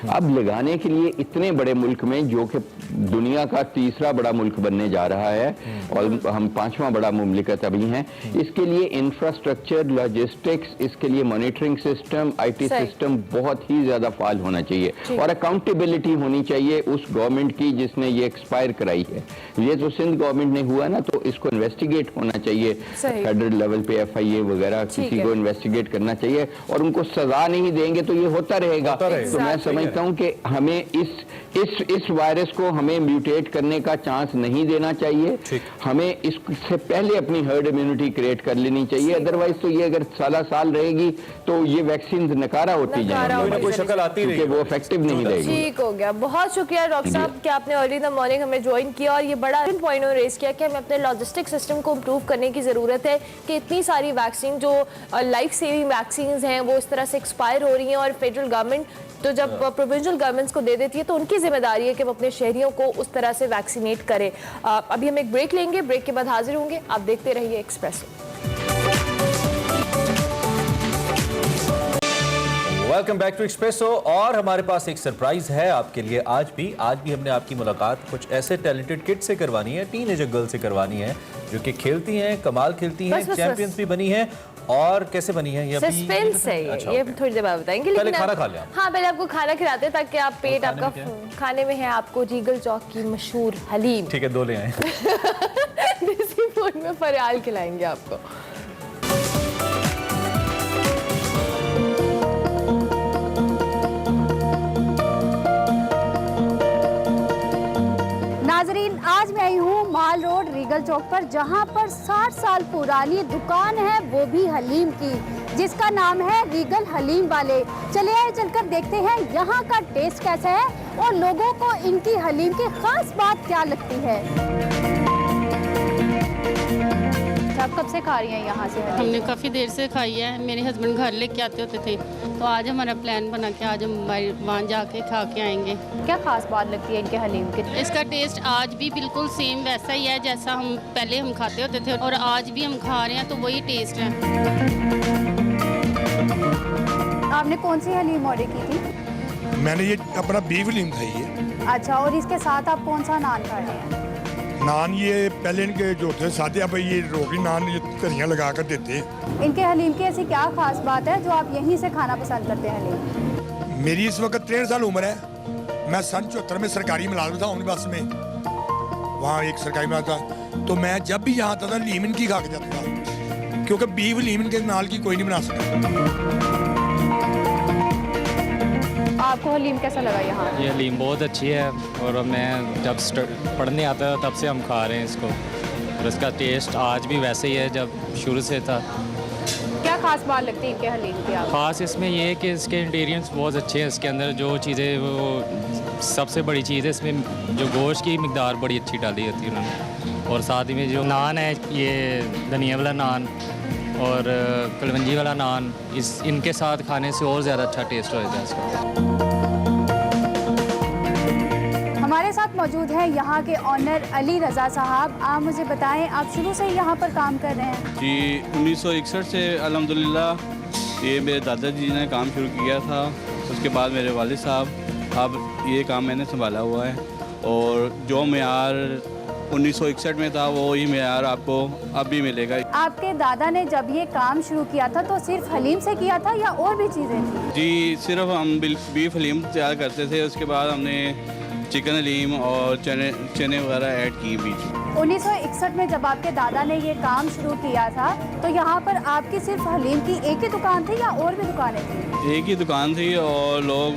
अब लगाने के लिए इतने बड़े मुल्क में, जो कि दुनिया का 3रा बड़ा मुल्क बनने जा रहा है और हम 5वां बड़ा मुमलिकत अभी हैं, इसके लिए इंफ्रास्ट्रक्चर, लॉजिस्टिक्स, इसके लिए मॉनिटरिंग सिस्टम, IT सिस्टम बहुत ही ज्यादा फाल होना चाहिए और अकाउंटेबिलिटी होनी चाहिए उस गवर्नमेंट की जिसने ये एक्सपायर कराई है। ये तो सिंध गवर्नमेंट ने हुआ ना, तो इसको इन्वेस्टिगेट होना चाहिए फेडरल लेवल पे, FIA वगैरह किसी को इन्वेस्टिगेट करना चाहिए, और उनको सजा नहीं देंगे तो ये होता रहेगा। तो मैं समझता हूं कि हमें इस वायरस को हमें म्यूटेट करने का चांस नहीं देना चाहिए, हमें इससे पहले अपनी हर्ड इम्यूनिटी क्रिएट कर लेनी चाहिए, अदरवाइज तो ये अगर साल रहेगी तो ये वैक्सीन नकारा होती जाएगी, कोई शक्ल आती क्योंकि वो इफेक्टिव नहीं रहेगी। ठीक हो गया, बहुत शुक्रिया डॉक्टर साहब कि आपने अर्ली इन द मॉर्निंग हमें ज्वाइन किया और ये बड़ा पॉइंट रेज किया कि हमें अपने लॉजिस्टिक सिस्टम को इम्प्रूव करने की ज़रूरत है कि इतनी सारी वैक्सीन जो लाइफ सेविंग वैक्सीन हैं वो इस तरह से एक्सपायर हो रही हैं, और फेडरल गवर्नमेंट तो जब प्रोविंशियल गवर्नमेंट्स को दे देती है तो उनकी जिम्मेदारी है कि वो अपने शहरियों को उस तरह से वैक्सीनेट करें। अभी हम एक ब्रेक लेंगे, ब्रेक के बाद हाजिर होंगे। आप देखते रहिए Expresso. Welcome back to Expresso. और हमारे पास एक सरप्राइज है आपके लिए आज भी हमने आपकी मुलाकात कुछ ऐसे टैलेंटेड किड से करवानी है, टीनेजर गर्ल से करवानी है जो कि खेलती हैं, कमाल खेलती हैं, चैंपियंस भी बनी है। और कैसे बनी है ये सस्पेंस है अच्छा, ये थोड़ी देर बाद बताएंगे। पहले लेकिन खाना खा लिया। हाँ, पहले आपको खाना खिलाते हैं ताकि आप पेट आपका खाने में है आपको रीगल चौक की मशहूर हलीम। ठीक है, 2 ले आए। देसी फूड में फरियाल खिलाएंगे आपको। नाजरीन, आज मैं आई हूँ माल रोड रीगल चौक पर, जहाँ पर 60 साल पुरानी दुकान है, वो भी हलीम की, जिसका नाम है रीगल हलीम वाले। चलिए चलकर देखते हैं यहाँ का टेस्ट कैसा है और लोगों को इनकी हलीम की खास बात क्या लगती है। आप कब से खा रही हैं यहाँ से? हमने काफ़ी देर से खाई है। मेरे हस्बैंड घर लेके आते होते थे, तो आज हमारा प्लान बना कि आज हम वहाँ जाके खा के आएंगे। क्या खास बात लगती है इनके हलीम की? इसका टेस्ट आज भी बिल्कुल सेम वैसा ही है जैसा हम पहले खाते होते थे, और आज भी हम खा रहे हैं तो वही टेस्ट है। आपने कौन सी हलीम ऑर्डर की थी? मैंने ये अपना बीफ हलीम खाई है। अच्छा, और इसके साथ आप कौन सा नान खा रहे हैं? नान ये पहले इनके जो थे सादे, अब ये रोटी नान ये धनिया लगा कर देते हैं। इनके हलीम की ऐसी क्या खास बात है जो आप यहीं से खाना पसंद करते हैं हलीम? मेरी इस वक्त 63 साल उम्र है। मैं सन 74 में सरकारी मुलाजिम था ओमनी बस में, वहाँ एक सरकारी मुलाजिम था, तो मैं जब भी यहाँ आता था हलीम इनकी खा के जाता था, क्योंकि बीफ हलीम इनके नाल की कोई नहीं बना सकता। आपको हलीम कैसा लगा यहाँ? ये हलीम बहुत अच्छी है, और मैं जब पढ़ने आता था तब से हम खा रहे हैं इसको, और इसका टेस्ट आज भी वैसे ही है जब शुरू से था। क्या खास बात लगती है इनके हलीम की आपको? ख़ास इसमें ये है कि इसके इंग्रेडिएंट्स बहुत अच्छे हैं, इसके अंदर जो चीज़ें, वो सबसे बड़ी चीज़ है इसमें जो गोश्त की मिकदार बड़ी अच्छी डाली होती है उन्होंने, और साथ ही में जो नान है, ये धनिया वाला नान और कलवंजी वाला नान, इनके साथ खाने से और ज़्यादा अच्छा टेस्ट हो जाता है इसका। हमारे साथ मौजूद है यहाँ के ऑनर अली रज़ा साहब। आप मुझे बताएं, आप शुरू से ही यहाँ पर काम कर रहे हैं? जी, 1961 से अल्हम्दुलिल्लाह ये मेरे दादाजी ने काम शुरू किया था, उसके बाद मेरे वालिद साहब, अब ये काम मैंने संभाला हुआ है, और जो मेयार 1961 में था वही मेयार आपको अब भी मिलेगा। आपके दादा ने जब ये काम शुरू किया था तो सिर्फ हलीम से किया था या और भी चीज़ें थी? जी, सिर्फ हम बीफ हलीम तैयार करते थे, उसके बाद हमने चिकन हलीम और चने वगैरह ऐड किए बीच में। 1961 में जब आपके दादा ने ये काम शुरू किया था तो यहाँ पर आपकी सिर्फ हलीम की एक ही दुकान थी या और भी दुकानें थी? एक ही दुकान थी और लोग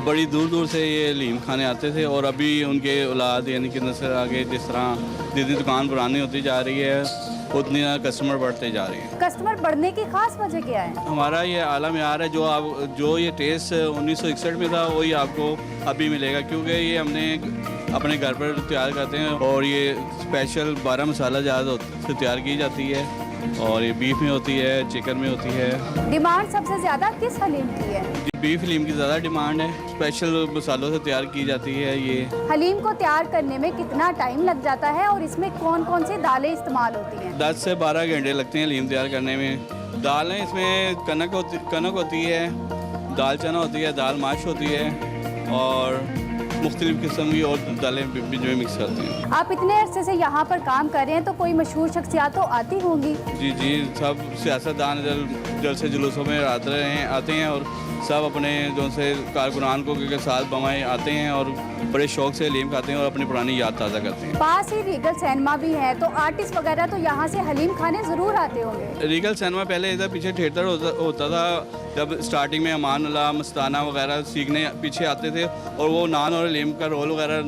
बड़ी दूर दूर से ये हलीम खाने आते थे और अभी उनके औलाद यानी कि नस्ल आगे जिस तरह जितनी दुकान पुरानी होती जा रही है उतनी कस्टमर बढ़ते जा रहे हैं। कस्टमर बढ़ने की खास वजह क्या है? हमारा ये आला मेयार है, जो ये टेस्ट 1961 में था वही आपको अभी मिलेगा, क्योंकि ये हमने अपने घर पर तैयार करते हैं और ये स्पेशल 12 मसाला ज़्यादा से तैयार की जाती है और ये बीफ में होती है, चिकन में होती है। डिमांड सबसे ज़्यादा किस हलीम की है? बीफ हलीम की ज़्यादा डिमांड है, स्पेशल मसालों से तैयार की जाती है। ये हलीम को तैयार करने में कितना टाइम लग जाता है और इसमें कौन कौन सी दालें इस्तेमाल होती हैं? 10 से 12 घंटे लगते हैं हलीम तैयार करने में। दालें इसमें कनक होती है, दाल चना होती है, दाल माश होती है और मुख्तलिफ किस्म की और दालें भी जो मिक्स करते हैं। आप इतने अरसे से यहाँ पर काम कर रहे हैं तो कोई मशहूर शख्सियत तो आती होंगी? जी, सब सियासतदान जलसे जुलूसों में आते हैं और सब अपने जो से कारकुनान को के साथ बमाए आते हैं और बड़े शौक से हलीम खाते हैं और अपनी पुरानी याद ताज़ा करते हैं। पास ही रीगल सिनेमा भी है तो आर्टिस्ट वगैरह तो यहाँ से हलीम खाने ज़रूर आते होंगे। रीगल सिनेमा पहले इधर पीछे थिएटर होता था, जब स्टार्टिंग में अमान अल्लाह मस्ताना वगैरह सीखने पीछे आते थे और वो नान और हलीम का रोल वगैरह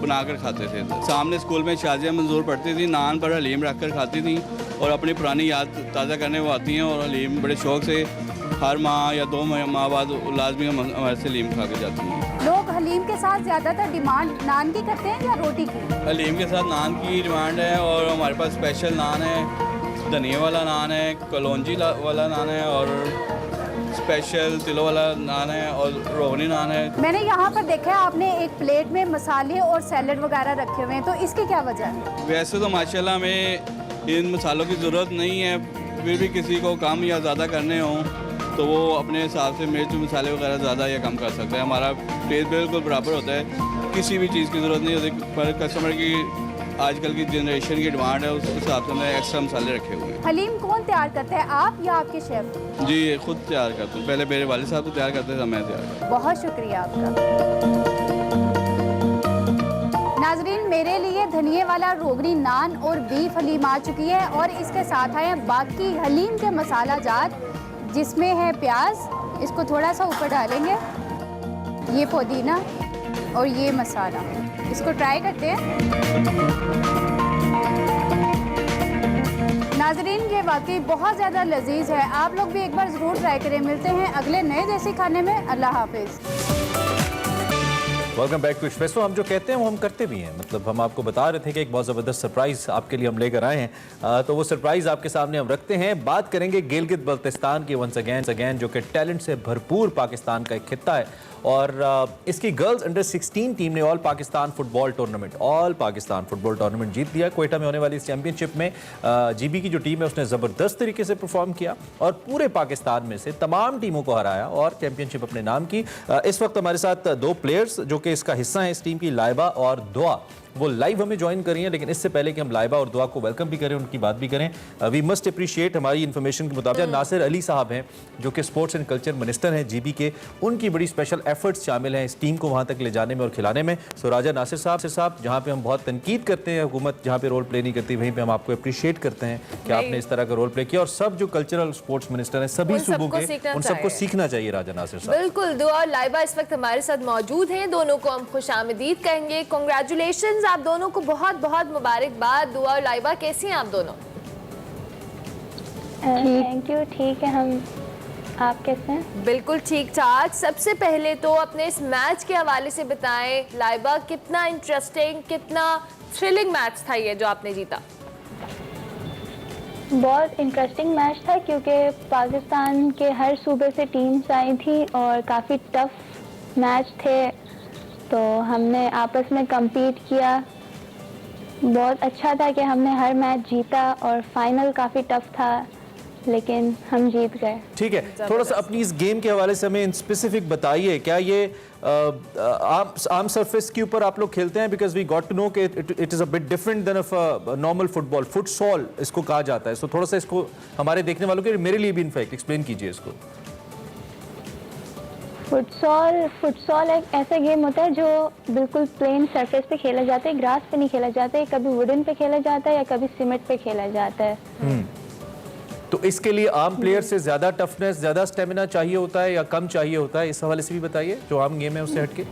बनाकर खाते थे। सामने स्कूल में शाजिया मंजूर पढ़ती थी, नान पर हलीम रख कर खाती थी और अपनी पुरानी याद ताज़ा करने वो आती हैं और हलीम बड़े शौक से हर माह या 2 माह बाद लाजमी हमारे से हलीम खा के जाती हैं। लोग हलीम के साथ ज़्यादातर डिमांड नान की करते हैं या रोटी की? हलीम के साथ नान की डिमांड है और हमारे पास स्पेशल नान है, धनिया वाला नान है, कलौंजी वाला नान है और स्पेशल तिलों वाला नान है और रोगनी नान है। मैंने यहाँ पर देखा है आपने एक प्लेट में मसाले और सैलड वगैरह रखे हुए हैं, तो इसकी क्या वजह है? वैसे तो माशाल्लाह में इन मसालों की ज़रूरत नहीं है, फिर भी किसी को कम या ज़्यादा करने हों तो वो अपने हिसाब से मिर्च मसाले वगैरह ज़्यादा या कम कर सकता है। हमारा टेस्ट बिल्कुल बराबर होता है, किसी भी चीज़ की ज़रूरत नहीं होती, पर कस्टमर की आजकल की जनरेशन की डिमांड है, उस हिसाब से हमने एक्स्ट्रा मसाले रखे हुए हैं। हलीम कौन तैयार करता है, आप या आपके शेफ? जी, खुद तैयार करता हूँ, पहले मेरे वालिद साहब तो तैयार करते थे, मैं तैयार करता हूँ। बहुत शुक्रिया आपका। नाजरीन, मेरे लिए धनिये वाला रोगनी नान और बीफ हलीम आ चुकी है और इसके साथ आए हैं बाकी हलीम के मसाला जात, जिसमें है प्याज, इसको थोड़ा सा ऊपर डालेंगे, ये पुदीना और ये मसाला, इसको ट्राई करते हैं। नाजरीन, ये वाकई बहुत ज़्यादा लजीज है, आप लोग भी एक बार ज़रूर ट्राई करें। मिलते हैं अगले नए देसी खाने में, अल्लाह हाफिज़। Welcome back to Expresso. हम जो कहते हैं वो हम करते भी हैं, मतलब हम आपको बता रहे थे कि एक बहुत ज़बरदस्त सरप्राइज़ आपके लिए हम लेकर आए हैं, तो वो सरप्राइज़ आपके सामने हम रखते हैं। बात करेंगे गिलगित बल्तिस्तान की वंस अगेन, जो कि टैलेंट से भरपूर पाकिस्तान का एक खित्ता है और इसकी गर्ल्स अंडर 16 टीम ने ऑल पाकिस्तान फुटबॉल टूर्नामेंट जीत लिया। क्वेटा में होने वाली इस चैंपियनशिप में जीबी की जो टीम है उसने ज़बरदस्त तरीके से परफॉर्म किया और पूरे पाकिस्तान में से तमाम टीमों को हराया और चैंपियनशिप अपने नाम की। इस वक्त हमारे साथ 2 प्लेयर्स जो कि इसका हिस्सा है इस टीम की, लाइबा और दुआ, वो लाइव हमें ज्वाइन कर रही हैं। लेकिन इससे पहले कि हम लाइबा और दुआ को वेलकम भी करें, उनकी बात भी करें, वी मस्ट अप्रिशिएट, हमारी इन्फॉर्मेशन के मुताबिक नासिर अली साहब हैं जो कि स्पोर्ट्स एंड कल्चर मिनिस्टर हैं जीबी के, उनकी बड़ी स्पेशल एफर्ट्स शामिल हैं इस टीम को वहाँ तक ले जाने में और खिलाने में। सो राजा नासिर साहब, जहाँ पे हम बहुत तनकीद करते हैं हुकूमत जहाँ पे रोल प्ले नहीं करती, वहीं पर हम आपको अप्रिशिएट करते हैं कि आपने इस तरह का रोल प्ले किया और सब जो कल्चरल स्पोर्ट्स मिनिस्टर हैं सभी सूबों के, उन सबको सीखना चाहिए। राजा नासिर साहब बिल्कुल, दुआ और लाइबा इस वक्त हमारे साथ मौजूद हैं, दोनों को हम खुशामदीद कहेंगे। कांग्रेचुलेशंस आप दोनों को, बहुत बहुत मुबारकबाद। दुआ और लाइबा, कैसी हैं आप दोनों? थैंक यू, ठीक है। हम, आप कैसे हैं? बिल्कुल ठीक ठाक। सबसे पहले तो अपने इस मैच के हवाले से बताएं लाइबा, कितना इंटरेस्टिंग, कितना थ्रिलिंग मैच था ये जो आपने जीता? बहुत इंटरेस्टिंग मैच था क्योंकि पाकिस्तान के हर सूबे से टीम्स आई थी और काफ़ी टफ मैच थे, तो हमने आपस में कम्पीट किया। बहुत अच्छा था कि हमने हर मैच जीता और फाइनल काफ़ी टफ था लेकिन हम जीत गए। ठीक है, थोड़ा सा अपनी इस गेम के हवाले से हमें इन स्पेसिफिक बताइए, क्या ये आम सरफेस के ऊपर आप लोग खेलते हैं? Because we got to know कि it is a bit different than normal football, futsal इसको कहा जाता है। सो थोड़ा सा इसको हमारे देखने वालों के, मेरे लिए भी इनफैक्ट एक्सप्लेन कीजिए इसको। फुटसॉल एक ऐसा गेम होता है जो बिल्कुल प्लेन सरफेस पे खेला जाता है, ग्रास पे नहीं खेला जाता है, कभी वुडन पे खेला जाता है या कभी सीमेंट पे खेला जाता है। तो इसके लिए आम प्लेयर से ज्यादा टफनेस, ज्यादा स्टेमिना चाहिए होता है या कम चाहिए होता है? इस हवाले से भी बताइए, जो आम गेम है उससे हटके।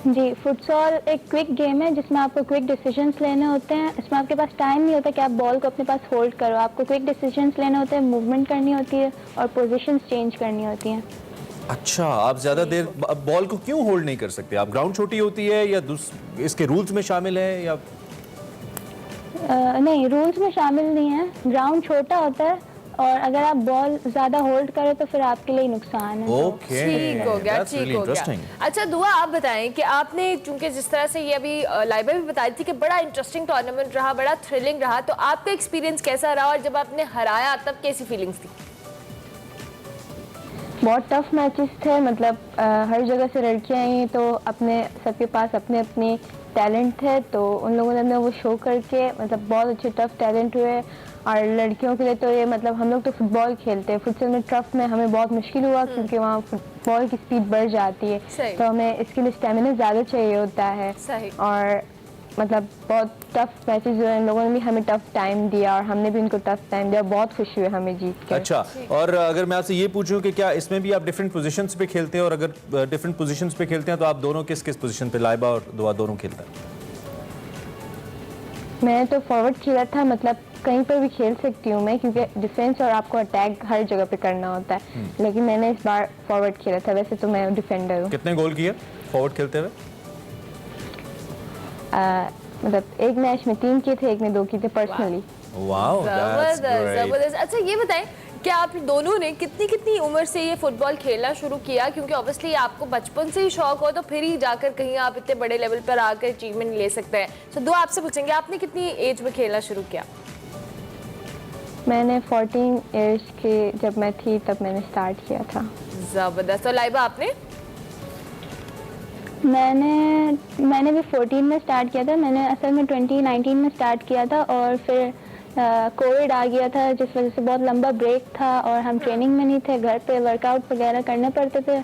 जी, फुटसॉल एक क्विक गेम है जिसमें आपको क्विक डिसीजंस लेने होते हैं। इसमें आपके पास टाइम नहीं होता कि आप बॉल को अपने पास होल्ड करो, आपको क्विक डिसीजंस लेने होते हैं, मूवमेंट करनी होती है और पोजीशंस चेंज करनी होती हैं। अच्छा, आप ज्यादा देर बॉल को क्यों होल्ड नहीं कर सकते? आप ग्राउंड छोटी होती है या इसके रूल्स में शामिल है या? नहीं, रूल्स में शामिल नहीं है, ग्राउंड छोटा होता है और अगर आप बॉल ज्यादा होल्ड करें तो फिर आपके लिए नुकसान है। ओके, ठीक हो गया, ठीक हो गया। अच्छा दुआ, आप बताएं कि आपने, चूंकि जिस तरह से ये अभी लाइबा भी बताई थी कि बड़ा इंटरेस्टिंग टूर्नामेंट रहा, बड़ा थ्रिलिंग रहा, तो आपका एक्सपीरियंस कैसा रहा और जब आपने हराया तब कैसी फीलिंग्स थी? बहुत टफ मैचेस थे, मतलब हर जगह से लड़कियां आई तो अपने सबके पास अपने अपने टैलेंट थे, तो उन लोगों ने वो शो करके मतलब बहुत अच्छे टफ टैलेंट हुए। और लड़कियों के लिए तो ये मतलब हम लोग तो फुटबॉल खेलते हैं, फुटबॉल में टफ में हमें बहुत मुश्किल हुआ क्योंकि वहाँ फुटबॉल की स्पीड बढ़ जाती है, तो हमें इसके लिए स्टेमिना ज़्यादा चाहिए होता है। और मतलब बहुत टफ मैचेस हुए, इन लोगों ने भी हमें टफ टाइम दिया और हमने भी उनको टफ टाइम दिया, बहुत खुशी हुई हमें जीत के। अच्छा, और अगर मैं आपसे ये पूछूं कि क्या इसमें भी आप डिफरेंट पोजीशंस पे खेलते हैं, और अगर डिफरेंट पोजीशंस पे खेलते हैं तो आप दोनों किस किस पोजीशन पे, लाइबा और दुआ दोनों खेलता है? मैं तो फॉरवर्ड खेला था, मतलब कहीं पर भी खेल सकती हूँ मैं, क्योंकि डिफेंस और आपको अटैक हर जगह पे करना होता है, लेकिन मैंने इस बार फॉरवर्ड खेला था। वैसे तो मैं डिफेंडर हूँ। कितने गोल किए फॉरवर्ड खेलते हुए? मतलब एक मैच में 3 किए थे, एक में 2 किए थे पर्सनली। Wow, that's great. जबरदस्त। अच्छा ये बताएं कि आप दोनों ने कितनी उम्र से ये फुटबॉल खेलना शुरू किया? क्योंकि ऑब्वियसली आपको बचपन से ही शौक हो तो फिर ही जाकर कहीं आप इतने बड़े लेवल पर आकर अचीवमेंट ले सकते हैं। तो दो आपसे पूछेंगे, आपने कितनी एज में खेलना शुरू किया? मैंने 14 इयर्स के जब मैं थी तब मैंने स्टार्ट किया था। जबरदस्त। और लाइबा आपने? मैंने भी 14 में स्टार्ट किया था। मैंने असल में 2019 में स्टार्ट किया था और फिर कोविड आ गया था, जिस वजह से बहुत लंबा ब्रेक था और हम ट्रेनिंग में नहीं थे, घर पे वर्कआउट वगैरह करने पड़ते थे,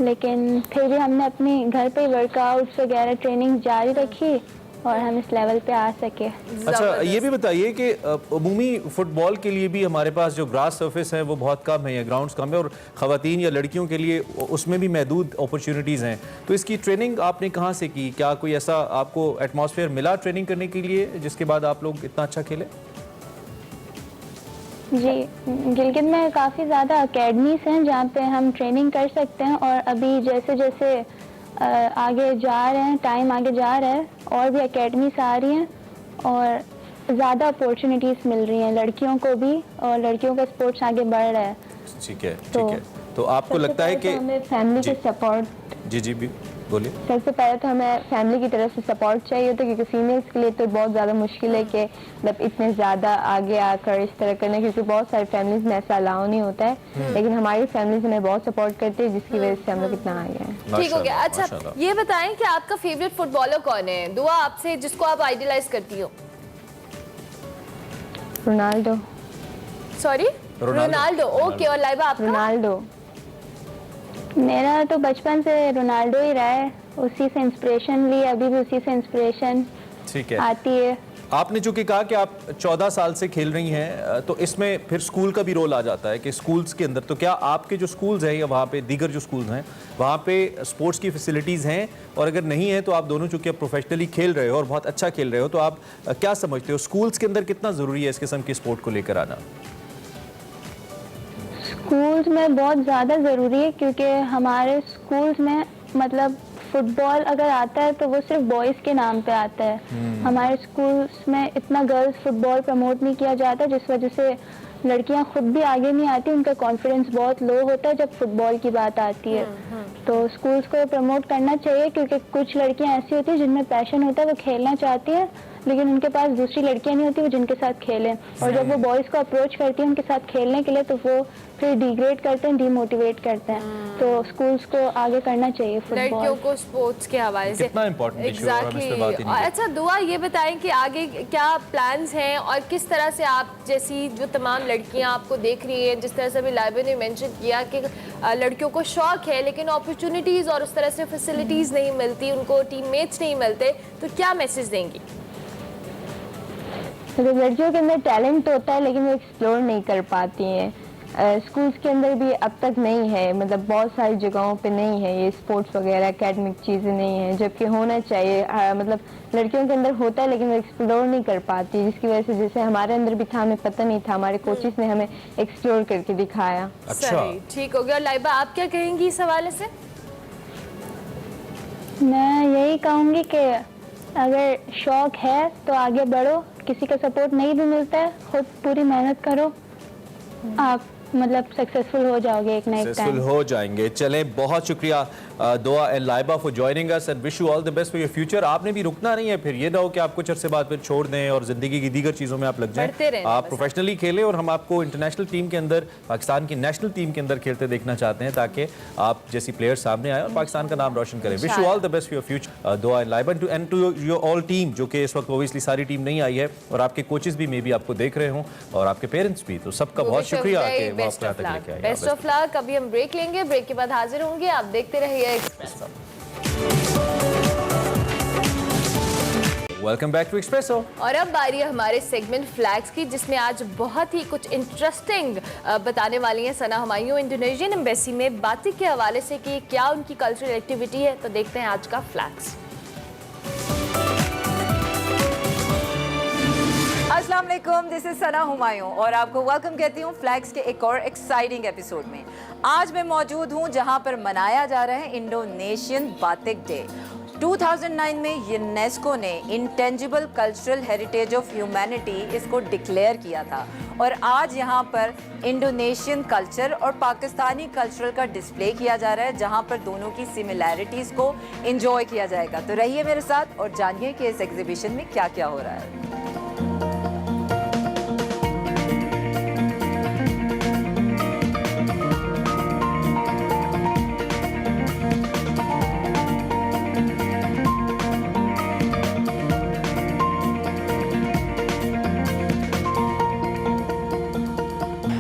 लेकिन फिर भी हमने अपनी घर पे वर्कआउट्स वगैरह ट्रेनिंग जारी रखी और हम इस लेवल पे आ सके। अच्छा, ये भी बताइए कि अमूमी फुटबॉल के लिए भी हमारे पास जो ग्रास सरफेस है वो बहुत कम है या ग्राउंड्स कम है, और ख़वातीन या लड़कियों के लिए उसमें भी महदूद अपॉर्चुनिटीज़ हैं, तो इसकी ट्रेनिंग आपने कहाँ से की? क्या कोई ऐसा आपको एटमॉस्फेयर मिला ट्रेनिंग करने के लिए जिसके बाद आप लोग इतना अच्छा खेले? जी, गिलगित में काफ़ी ज़्यादा अकेडमीज़ हैं जहाँ पे हम ट्रेनिंग कर सकते हैं, और अभी जैसे जैसे आगे जा रहे हैं, टाइम आगे जा रहा है, और भी अकेडमीज आ रही हैं और ज़्यादा अपॉर्चुनिटीज़ मिल रही हैं लड़कियों को भी, और लड़कियों का स्पोर्ट्स आगे बढ़ रहा है। ठीक है, ठीक है। तो आपको लगता है कि हमें फैमिली के सपोर्ट, जी भी बोलिए। सबसे पहले तो हमें फैमिली की तरफ से सपोर्ट चाहिए होता है, क्योंकि फीमेल्स के लिए तो बहुत ज़्यादा मुश्किल है कि मतलब इतने ज़्यादा आगे आकर इस तरह करना, क्योंकि बहुत सारी फैमिलीज में ऐसा अलाउ नहीं होता है, लेकिन हमारी फैमिलीज हमें बहुत सपोर्ट करती है, जिसकी वजह से हम लोग इतना आगे हैं। ठीक हो गया। अच्छा ये बताएं कि आपका फेवरेट फुटबॉलर कौन है? दुआ आपसे, जिसको आप आइडियलाइज करती हो। रोनाल्डो। Sorry, Ronaldo. ओके, और लाइबा आपका? रोनाल्डो। मेरा तो बचपन से रोनाल्डो ही रहा है, उसी से इंस्पिरेशन ली, अभी भी उसी से इंस्पिरेशन आती है। आपने जो कि कहा कि आप 14 साल से खेल रही हैं, तो इसमें फिर स्कूल का भी रोल आ जाता है कि स्कूल्स के अंदर, तो क्या आपके जो स्कूल्स हैं या वहाँ पे दीगर जो स्कूल्स हैं वहाँ पे स्पोर्ट्स की फैसिलिटीज़ हैं? और अगर नहीं है तो आप दोनों चूँकि आप प्रोफेशनली खेल रहे हो और बहुत अच्छा खेल रहे हो, तो आप क्या समझते हो स्कूल्स के अंदर कितना ज़रूरी है इस किस्म की स्पोर्ट को लेकर आना? स्कूल्स में बहुत ज़्यादा ज़रूरी है, क्योंकि हमारे स्कूल्स में मतलब फुटबॉल अगर आता है तो वो सिर्फ बॉयज़ के नाम पे आता है। हमारे स्कूल्स में इतना गर्ल्स फुटबॉल प्रमोट नहीं किया जाता, जिस वजह से लड़कियां खुद भी आगे नहीं आती, उनका कॉन्फिडेंस बहुत लो होता है जब फुटबॉल की बात आती है। तो स्कूल्स को प्रमोट करना चाहिए, क्योंकि कुछ लड़कियां ऐसी होती हैं जिनमें पैशन होता है, वो खेलना चाहती हैं, लेकिन उनके पास दूसरी लड़कियां नहीं होती वो जिनके साथ खेलें, और जब वो बॉयज़ को अप्रोच करती हैं उनके साथ खेलने के लिए तो वो फिर डिग्रेड करते हैं, डीमोटिवेट करते हैं। तो स्कूल्स को आगे करना चाहिए लड़कियों फुटबॉल को स्पोर्ट्स के हवाले से। कितना इम्पोर्टेंट इशू है और हम इस पे बात ही नहीं और अच्छा दुआ ये बताएं कि आगे क्या प्लान्स हैं और किस तरह से आप जैसी जो तमाम लड़कियां आपको देख रही हैं, जिस तरह से अभी लाइबा ने मेंशन किया कि लड़कियों को शौक है लेकिन अपॉर्चुनिटीज़ और उस तरह से फैसिलिटीज़ नहीं मिलती, उनको टीममेट्स नहीं मिलते, तो क्या मैसेज देंगी? मतलब लड़कियों के अंदर टैलेंट होता है लेकिन वो एक्सप्लोर नहीं कर पाती हैं। स्कूल्स के अंदर भी अब तक नहीं है, मतलब बहुत सारी जगहों पे नहीं है ये स्पोर्ट्स वगैरह, एकेडमिक चीज़ें नहीं हैं, जबकि होना चाहिए। मतलब लड़कियों के अंदर होता है लेकिन वो एक्सप्लोर नहीं कर पाती, जिसकी वजह से जैसे हमारे अंदर भी था, हमें पता नहीं था, हमारे कोचेस ने हमें एक्सप्लोर करके दिखाया। सही, ठीक हो गया। और लाइबा आप क्या कहेंगी इस हवाले से? मैं यही कहूँगी कि अगर शौक है तो आगे बढ़ो, किसी का सपोर्ट नहीं भी मिलता है, खुद पूरी मेहनत करो, आप मतलब सक्सेसफुल हो जाओगे एक ना एक सक्सेसफुल टाइम। हो जाएंगे। चलें, बहुत शुक्रिया दुआ and Laiba for joining us and wish you all the best for your future. आपने भी रुकना नहीं है, फिर ये ना हो कि आप कुछ अरसे बाद फिर छोड़ दें और जिंदगी की दीगर चीज़ों में आप लग जाएं। आप प्रोफेशनली खेलें और हम आपको इंटरनेशनल टीम के अंदर, पाकिस्तान की नेशनल टीम के अंदर खेलते देखना चाहते हैं ताकि आप जैसी प्लेयर सामने आए और पाकिस्तान का नाम रोशन करें। Wish you all the best for your future Dua and Laiba and to your all team, जो कि इस वक्त ओबियसली सारी टीम नहीं आई है और आपके कोचेस भी मे बी आपको देख रहे हों और आपके पेरेंट्स भी, तो सबका बहुत शुक्रिया कि वो आपको यहाँ तक लेके आए। Best of luck. अभी हम ब्रेक लेंगे, ब्रेक के बाद हाजिर होंगे, आप देखते रहिए Expresso. Welcome back to Expresso. और अब बारी है हमारे सेगमेंट फ्लैग्स की, जिसमें आज बहुत ही कुछ इंटरेस्टिंग बताने वाली हैं सना हुमायूं इंडोनेशियन एम्बेसी में बातिक के हवाले से कि क्या उनकी कल्चरल एक्टिविटी है। तो देखते हैं आज का फ्लैग्स। अस्सलाम वालेकुम, दिस इज सना हुमायूं और आपको वेलकम कहती हूँ फ्लैग्स के एक और एक्साइटिंग एपिसोड में। आज मैं मौजूद हूँ जहाँ पर मनाया जा रहा है इंडोनेशियन बातिक डे। 2009 में यूनेस्को ने intangible cultural heritage of humanity इसको डिक्लेयर किया था और आज यहाँ पर इंडोनेशियन कल्चर और पाकिस्तानी कल्चरल का डिस्प्ले किया जा रहा है, जहाँ पर दोनों की सिमिलैरिटीज़ को एंजॉय किया जाएगा। तो रहिए मेरे साथ और जानिए कि इस एग्जीबिशन में क्या क्या हो रहा है।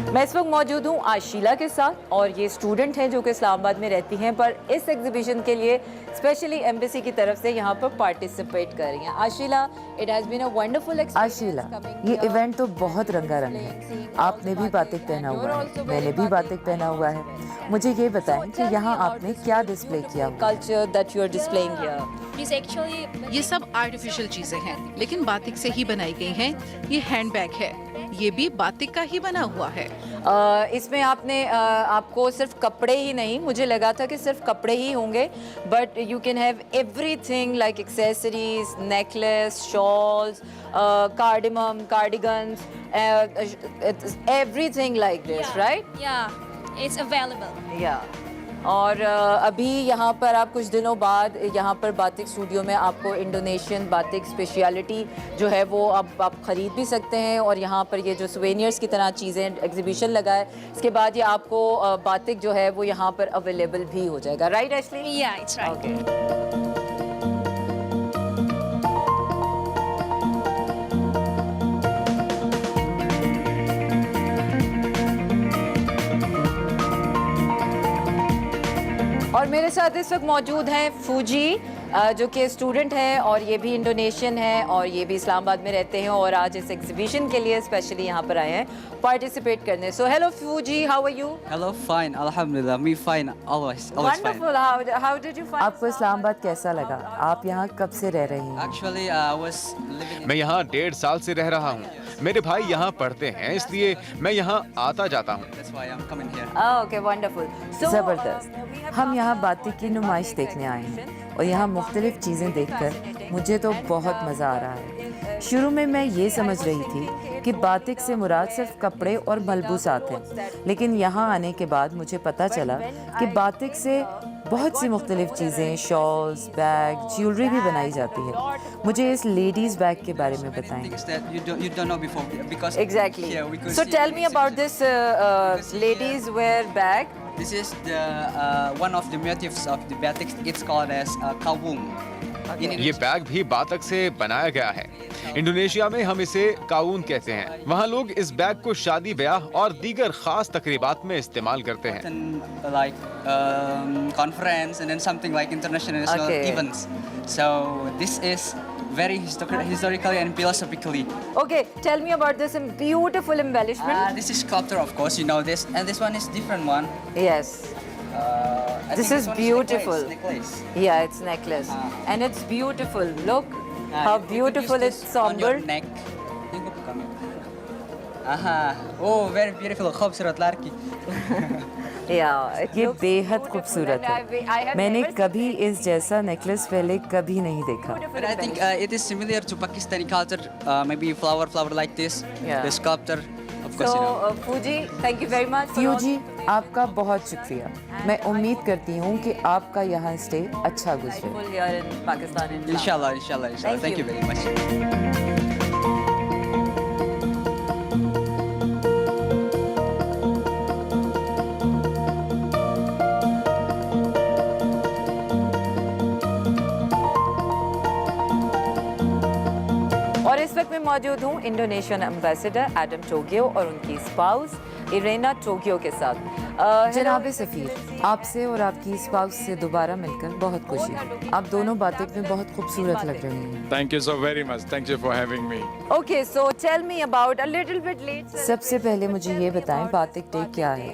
मैं इस वक्त मौजूद हूँ आशीला के साथ और ये स्टूडेंट हैं जो कि इस्लामाबाद में रहती हैं, पर इस एग्जीबिशन के लिए स्पेशली एम्बेसी की तरफ से यहाँ पर पार्टिसिपेट कर रही हैं। Ashila, it has been a wonderful experience. Ashila, ये इवेंट तो बहुत रंगारंग है। आपने भी बातिक पहना हुआ है, मैंने भी बातिक पहना हुआ है। मुझे ये बताएं कि यहाँ आपने क्या डिस्प्ले किया? Culture that you are displaying here. ये सब आर्टिफिशियल चीजें हैं लेकिन बातिक से ही बनाई गई हैं। ये हैंडबैग है, ये भी बातिक का ही बना हुआ है। इसमें आपने आपको सिर्फ कपड़े ही नहीं, मुझे लगा था कि सिर्फ कपड़े ही होंगे, but you can have everything like accessories, necklace, shawls, cardamom, cardigans, everything like this, right? या इट्स अवेलेबल। या और अभी यहाँ पर आप कुछ दिनों बाद यहाँ पर बातिक स्टूडियो में आपको इंडोनेशियन बातिक स्पेशलिटी जो है वो आप ख़रीद भी सकते हैं और यहाँ पर ये जो सुवेनियर्स की तरह चीज़ें एग्जीबिशन लगा है, इसके बाद ये आपको बातिक जो है वो यहाँ पर अवेलेबल भी हो जाएगा। Right Ashley? या इट्स राइट। ओके। और मेरे साथ इस वक्त मौजूद हैं फूजी, जो कि स्टूडेंट हैं और ये भी इंडोनेशियन है और ये भी इस्लामाबाद में रहते हैं और आज इस एग्जीबिशन के लिए स्पेशली यहाँ पर आए हैं पार्टिसिपेट करने। So hello Fuji, how are you? Hello, fine, अल्हम्दुलिल्लाह, me fine, always wonderful. How did you find? आपको इस्लामाबाद कैसा लगा? आप यहाँ कब से रह रही हैं? एक्चुअली मैं यहाँ 1.5 साल से रह रहा हूँ। मेरे भाई यहाँ पढ़ते हैं, इसलिए मैं यहाँ आता जाता हूँ। Okay, wonderful. ज़बरदस्त। हम यहाँ बातिक की नुमाइश देखने आए हैं और यहाँ मुख्तलिफ चीज़ें देखकर मुझे तो बहुत मज़ा आ रहा है। शुरू में मैं ये समझ रही थी कि बातिक से मुराद सिर्फ कपड़े और मलबूसात हैं, लेकिन यहाँ आने के बाद मुझे पता चला कि बातिक से बहुत सी मुख्तलिफ चीज़ें, शॉल्स, बैग, ज्वेलरी भी बनाई जाती है। मुझे इस लेडीज़ बैग के बारे में बताएं। You don't know before because Exactly. here we could So see tell me this about this ladies wear bag. This is the one of the motifs of the batik. It's called as kawung. ये bag भी बातक से बनाया गया है। Indonesia में हम इसे काउन कहते हैं। वहाँ लोग इस बैग को शादी ब्याह और दीगर खास तकरीबात में इस्तेमाल करते हैं। Like conference and then something like international Okay. events. So this is very historically and philosophically. Okay, tell me about this beautiful embellishment. This is sculpture, of course, you know this, and this one is different one. Yes. I This think is one beautiful. necklace. Yeah, it's necklace. And it's beautiful. Look how You could beautiful use it's this on your somber. neck. Oh, very beautiful. खूबसूरत लड़की. Yeah, it ये looks बेहद beautiful खूबसूरत and I है। have मैंने never कभी इस जैसा नेकलेस पहले कभी नहीं देखा। But I think it is similar to Pakistani culture. Maybe flower like this. Yeah. The sculptor, of course, So, you know. Fuji, thank you very much. for फियू all- जी, आपका बहुत शुक्रिया। मैं उम्मीद करती हूँ कि आपका यहाँ स्टे अच्छा गुजरे। Full here in Pakistan. In Inshallah, inshallah, inshallah. Thank Thank you you. very much. और इस वक्त मैं मौजूद हूँ इंडोनेशियन एम्बेसडर एडम टोगियो और उनकी स्पाउस इरेना टोगियो के साथ। जनाब सफ़ीर, आपसे और आपकी स्पाउस से दोबारा मिलकर बहुत खुशी है। आप दोनों बातें में बहुत खूबसूरत लग रही हैं। Thank you so very much. Thank you for having me. Okay, so tell me about a little bit late. सबसे पहले मुझे ये बताएं बातिक डे क्या है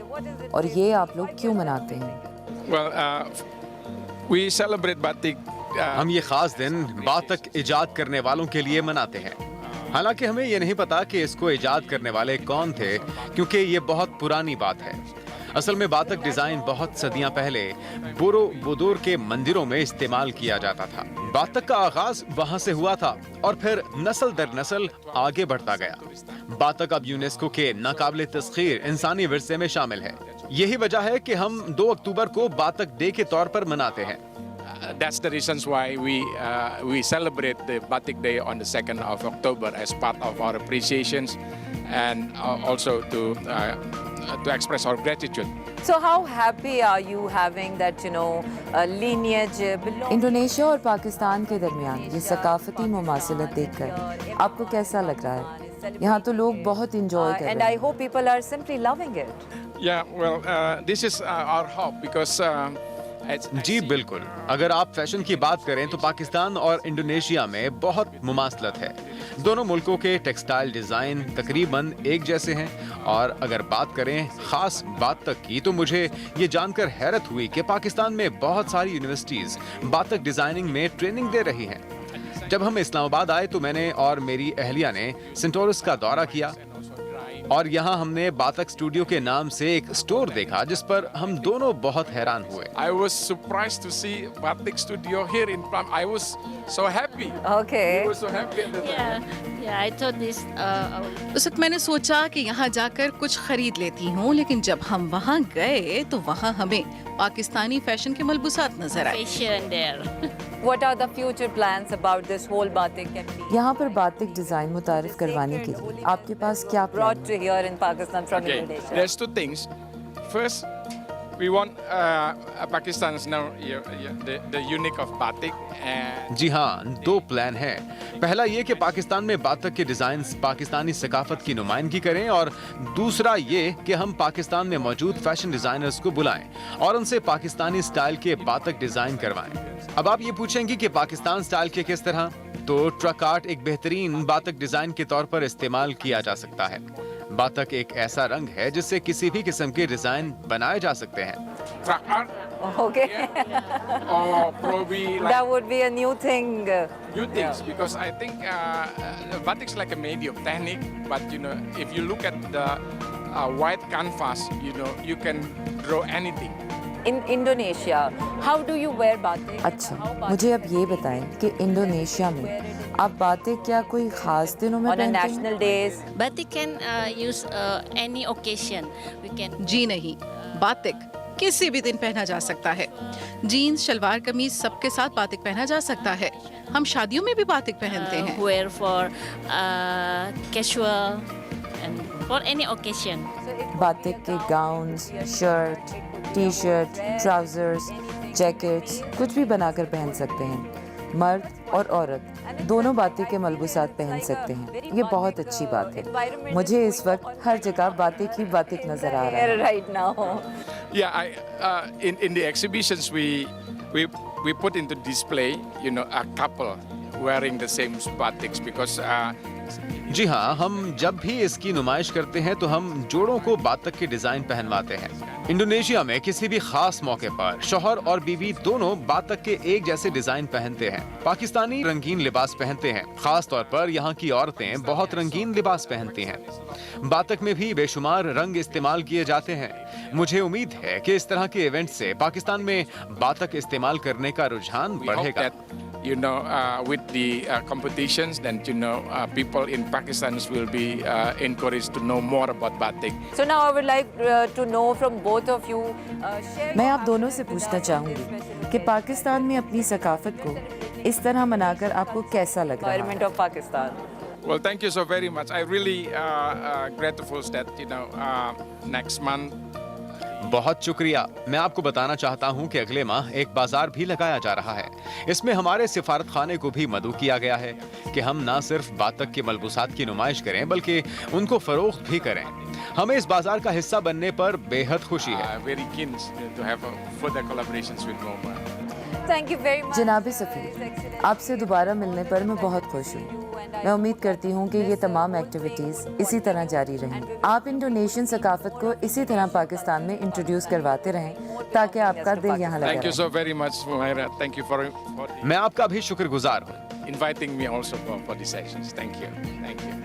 और ये आप लोग क्यों मनाते हैं? Well, we celebrate batik. हम ये खास दिन बातक इजाद करने वालों के लिए मनाते हैं। हालांकि हमें ये नहीं पता कि इसको इजाद करने वाले कौन थे, क्योंकि ये बहुत पुरानी बात है। असल में बातक डिजाइन बहुत सदियां पहले बोरोबुदुर के मंदिरों में इस्तेमाल किया जाता था। बातक का आगाज वहां से हुआ था और फिर नस्ल दर नस्ल आगे बढ़ता गया। बातक अब यूनेस्को के नाकाबिले तस्खीर इंसानी विरसे में शामिल है। यही वजह है कि हम 2 अक्टूबर को बातक डे के तौर पर मनाते हैं। That's the reasons why we celebrate the Batik Day on the 2nd of October as part of our appreciations and also to express our gratitude. So how happy are you having that, lineage belong? Indonesia और पाकिस्तान के दरमियान ये सकाफती मुमासिलत देखकर आपको कैसा लग रहा है? यहाँ तो लोग बहुत इंजॉय कर And रहे I हैं। hope people are simply loving it. Yeah, well, this is our hope because जी बिल्कुल। अगर आप फैशन की बात करें तो पाकिस्तान और इंडोनेशिया में बहुत मुमासलत है। दोनों मुल्कों के टेक्सटाइल डिजाइन तकरीबन एक जैसे हैं और अगर बात करें खास बातक की तो मुझे ये जानकर हैरत हुई कि पाकिस्तान में बहुत सारी यूनिवर्सिटीज बातक डिजाइनिंग में ट्रेनिंग दे रही हैं। जब हम इस्लामाबाद आए तो मैंने और मेरी अहलिया ने सेंटोरस का दौरा किया और यहाँ हमने बातक स्टूडियो के नाम से एक स्टोर देखा जिस पर हम दोनों बहुत हैरान हुए। I was surprised to see Batik Studio here in Pram. I was so happy. Okay. We were so happy. Yeah, I thought this. उस वक्त मैंने सोचा कि यहाँ जाकर कुछ खरीद लेती हूँ, लेकिन जब हम वहाँ गए तो वहाँ हमें पाकिस्तानी फैशन के मलबूसात नजर आए। Fashion there. What are the future plans about this whole Batik campaign? यहाँ पर बातिक डिजाइन मुतारिफ करवाने के लिए आपके पास क्या plan Brought to here in Pakistan from Okay, Indonesia. there's 2 things. First, we want Pakistan's now the unique of Batik. And जी हाँ, 2 plan हैं। पहला ये कि पाकिस्तान में बातक के डिजाइन्स पाकिस्तानी सकाफत की नुमाइंदगी करें और दूसरा ये कि हम पाकिस्तान में मौजूद फैशन डिजाइनर्स को बुलाएं और उनसे पाकिस्तानी स्टाइल के बातक डिजाइन करवाएं। अब आप ये पूछेंगे कि पाकिस्तान स्टाइल के किस तरह, तो ट्रक आर्ट एक बेहतरीन बातक डिजाइन के तौर पर इस्तेमाल किया जा सकता है। बातक एक ऐसा रंग है जिससे किसी भी किस्म के डिजाइन बनाए जा सकते हैं। Truck art. Okay. Or probably like That would be a new thing. new things because I think Batik's like a medium technique, but if you look at the white canvas, you can draw anything. In Indonesia, how do you wear Batik? अच्छा, मुझे अब ये बताएं कि Indonesia में आप बातिक क्या कोई खास दिनों में On a पहनते हैं? national days. Batik can use any occasion. We can. जी नहीं, बातिक किसी भी दिन पहना जा सकता है। जीन्स, शलवार कमीज सबके साथ बातिक पहना जा सकता है। हम शादियों में भी बातिक पहनते हैं। Wear for casual and for any occasion. बातिक के gowns, shirt, T shirt, trousers, jackets कुछ भी बनाकर पहन सकते हैं। मर्द और औरत दोनों बातिक के मलबूसात पहन सकते हैं। ये बहुत अच्छी बात है। मुझे इस वक्त हर जगह बातिक ही बातिक नजर आ रहा है। Right now. Yeah, in the exhibitions we put into display, a couple wearing the same batiks because. जी हाँ, हम जब भी इसकी नुमाइश करते हैं तो हम जोड़ों को बातिक के डिजाइन पहनवाते हैं। इंडोनेशिया में किसी भी खास मौके पर शौहर और बीवी दोनों बातिक के एक जैसे डिजाइन पहनते हैं। पाकिस्तानी रंगीन लिबास पहनते हैं। खास तौर पर यहाँ की औरतें बहुत रंगीन लिबास पहनती हैं। बातिक में भी बेशुमार रंग इस्तेमाल किए जाते हैं। मुझे उम्मीद है कि इस तरह के इवेंट से पाकिस्तान में बातिक इस्तेमाल करने का रुझान बढ़ेगा। With the competitions, then people in Pakistan will be encouraged to know more about batik. So now I would like to know from both of you. मैं आप दोनों से पूछना चाहूँगी कि पाकिस्तान में अपनी सकाफत को इस तरह मनाकर आपको कैसा लग रहा है? Environment of Pakistan. Well, thank you so very much. I really grateful that next month. बहुत शुक्रिया। मैं आपको बताना चाहता हूं कि अगले माह एक बाजार भी लगाया जा रहा है। इसमें हमारे सिफारत खाने को भी मदऊ किया गया है कि हम न सिर्फ बातिक के मलबूसात की नुमाइश करें बल्कि उनको फरोख्त भी करें। हमें इस बाजार का हिस्सा बनने पर बेहद खुशी है। Very keen to have further collaborations with MoMA. Thank you very much. जनाब सफ़ीर, आपसे दोबारा मिलने पर मैं बहुत खुश हूँ। मैं उम्मीद करती हूँ कि ये तमाम एक्टिविटीज़ इसी तरह जारी रहें। आप इंडोनेशियन सकाफत को इसी तरह पाकिस्तान में इंट्रोड्यूस करवाते रहें ताकि आपका दिल यहाँ लगा रहे। Thank you so very much, Humaira. Thank you for मैं आपका भी शुक्रगुजार हूँ। inviting me also for these sessions. Thank you. Thank you.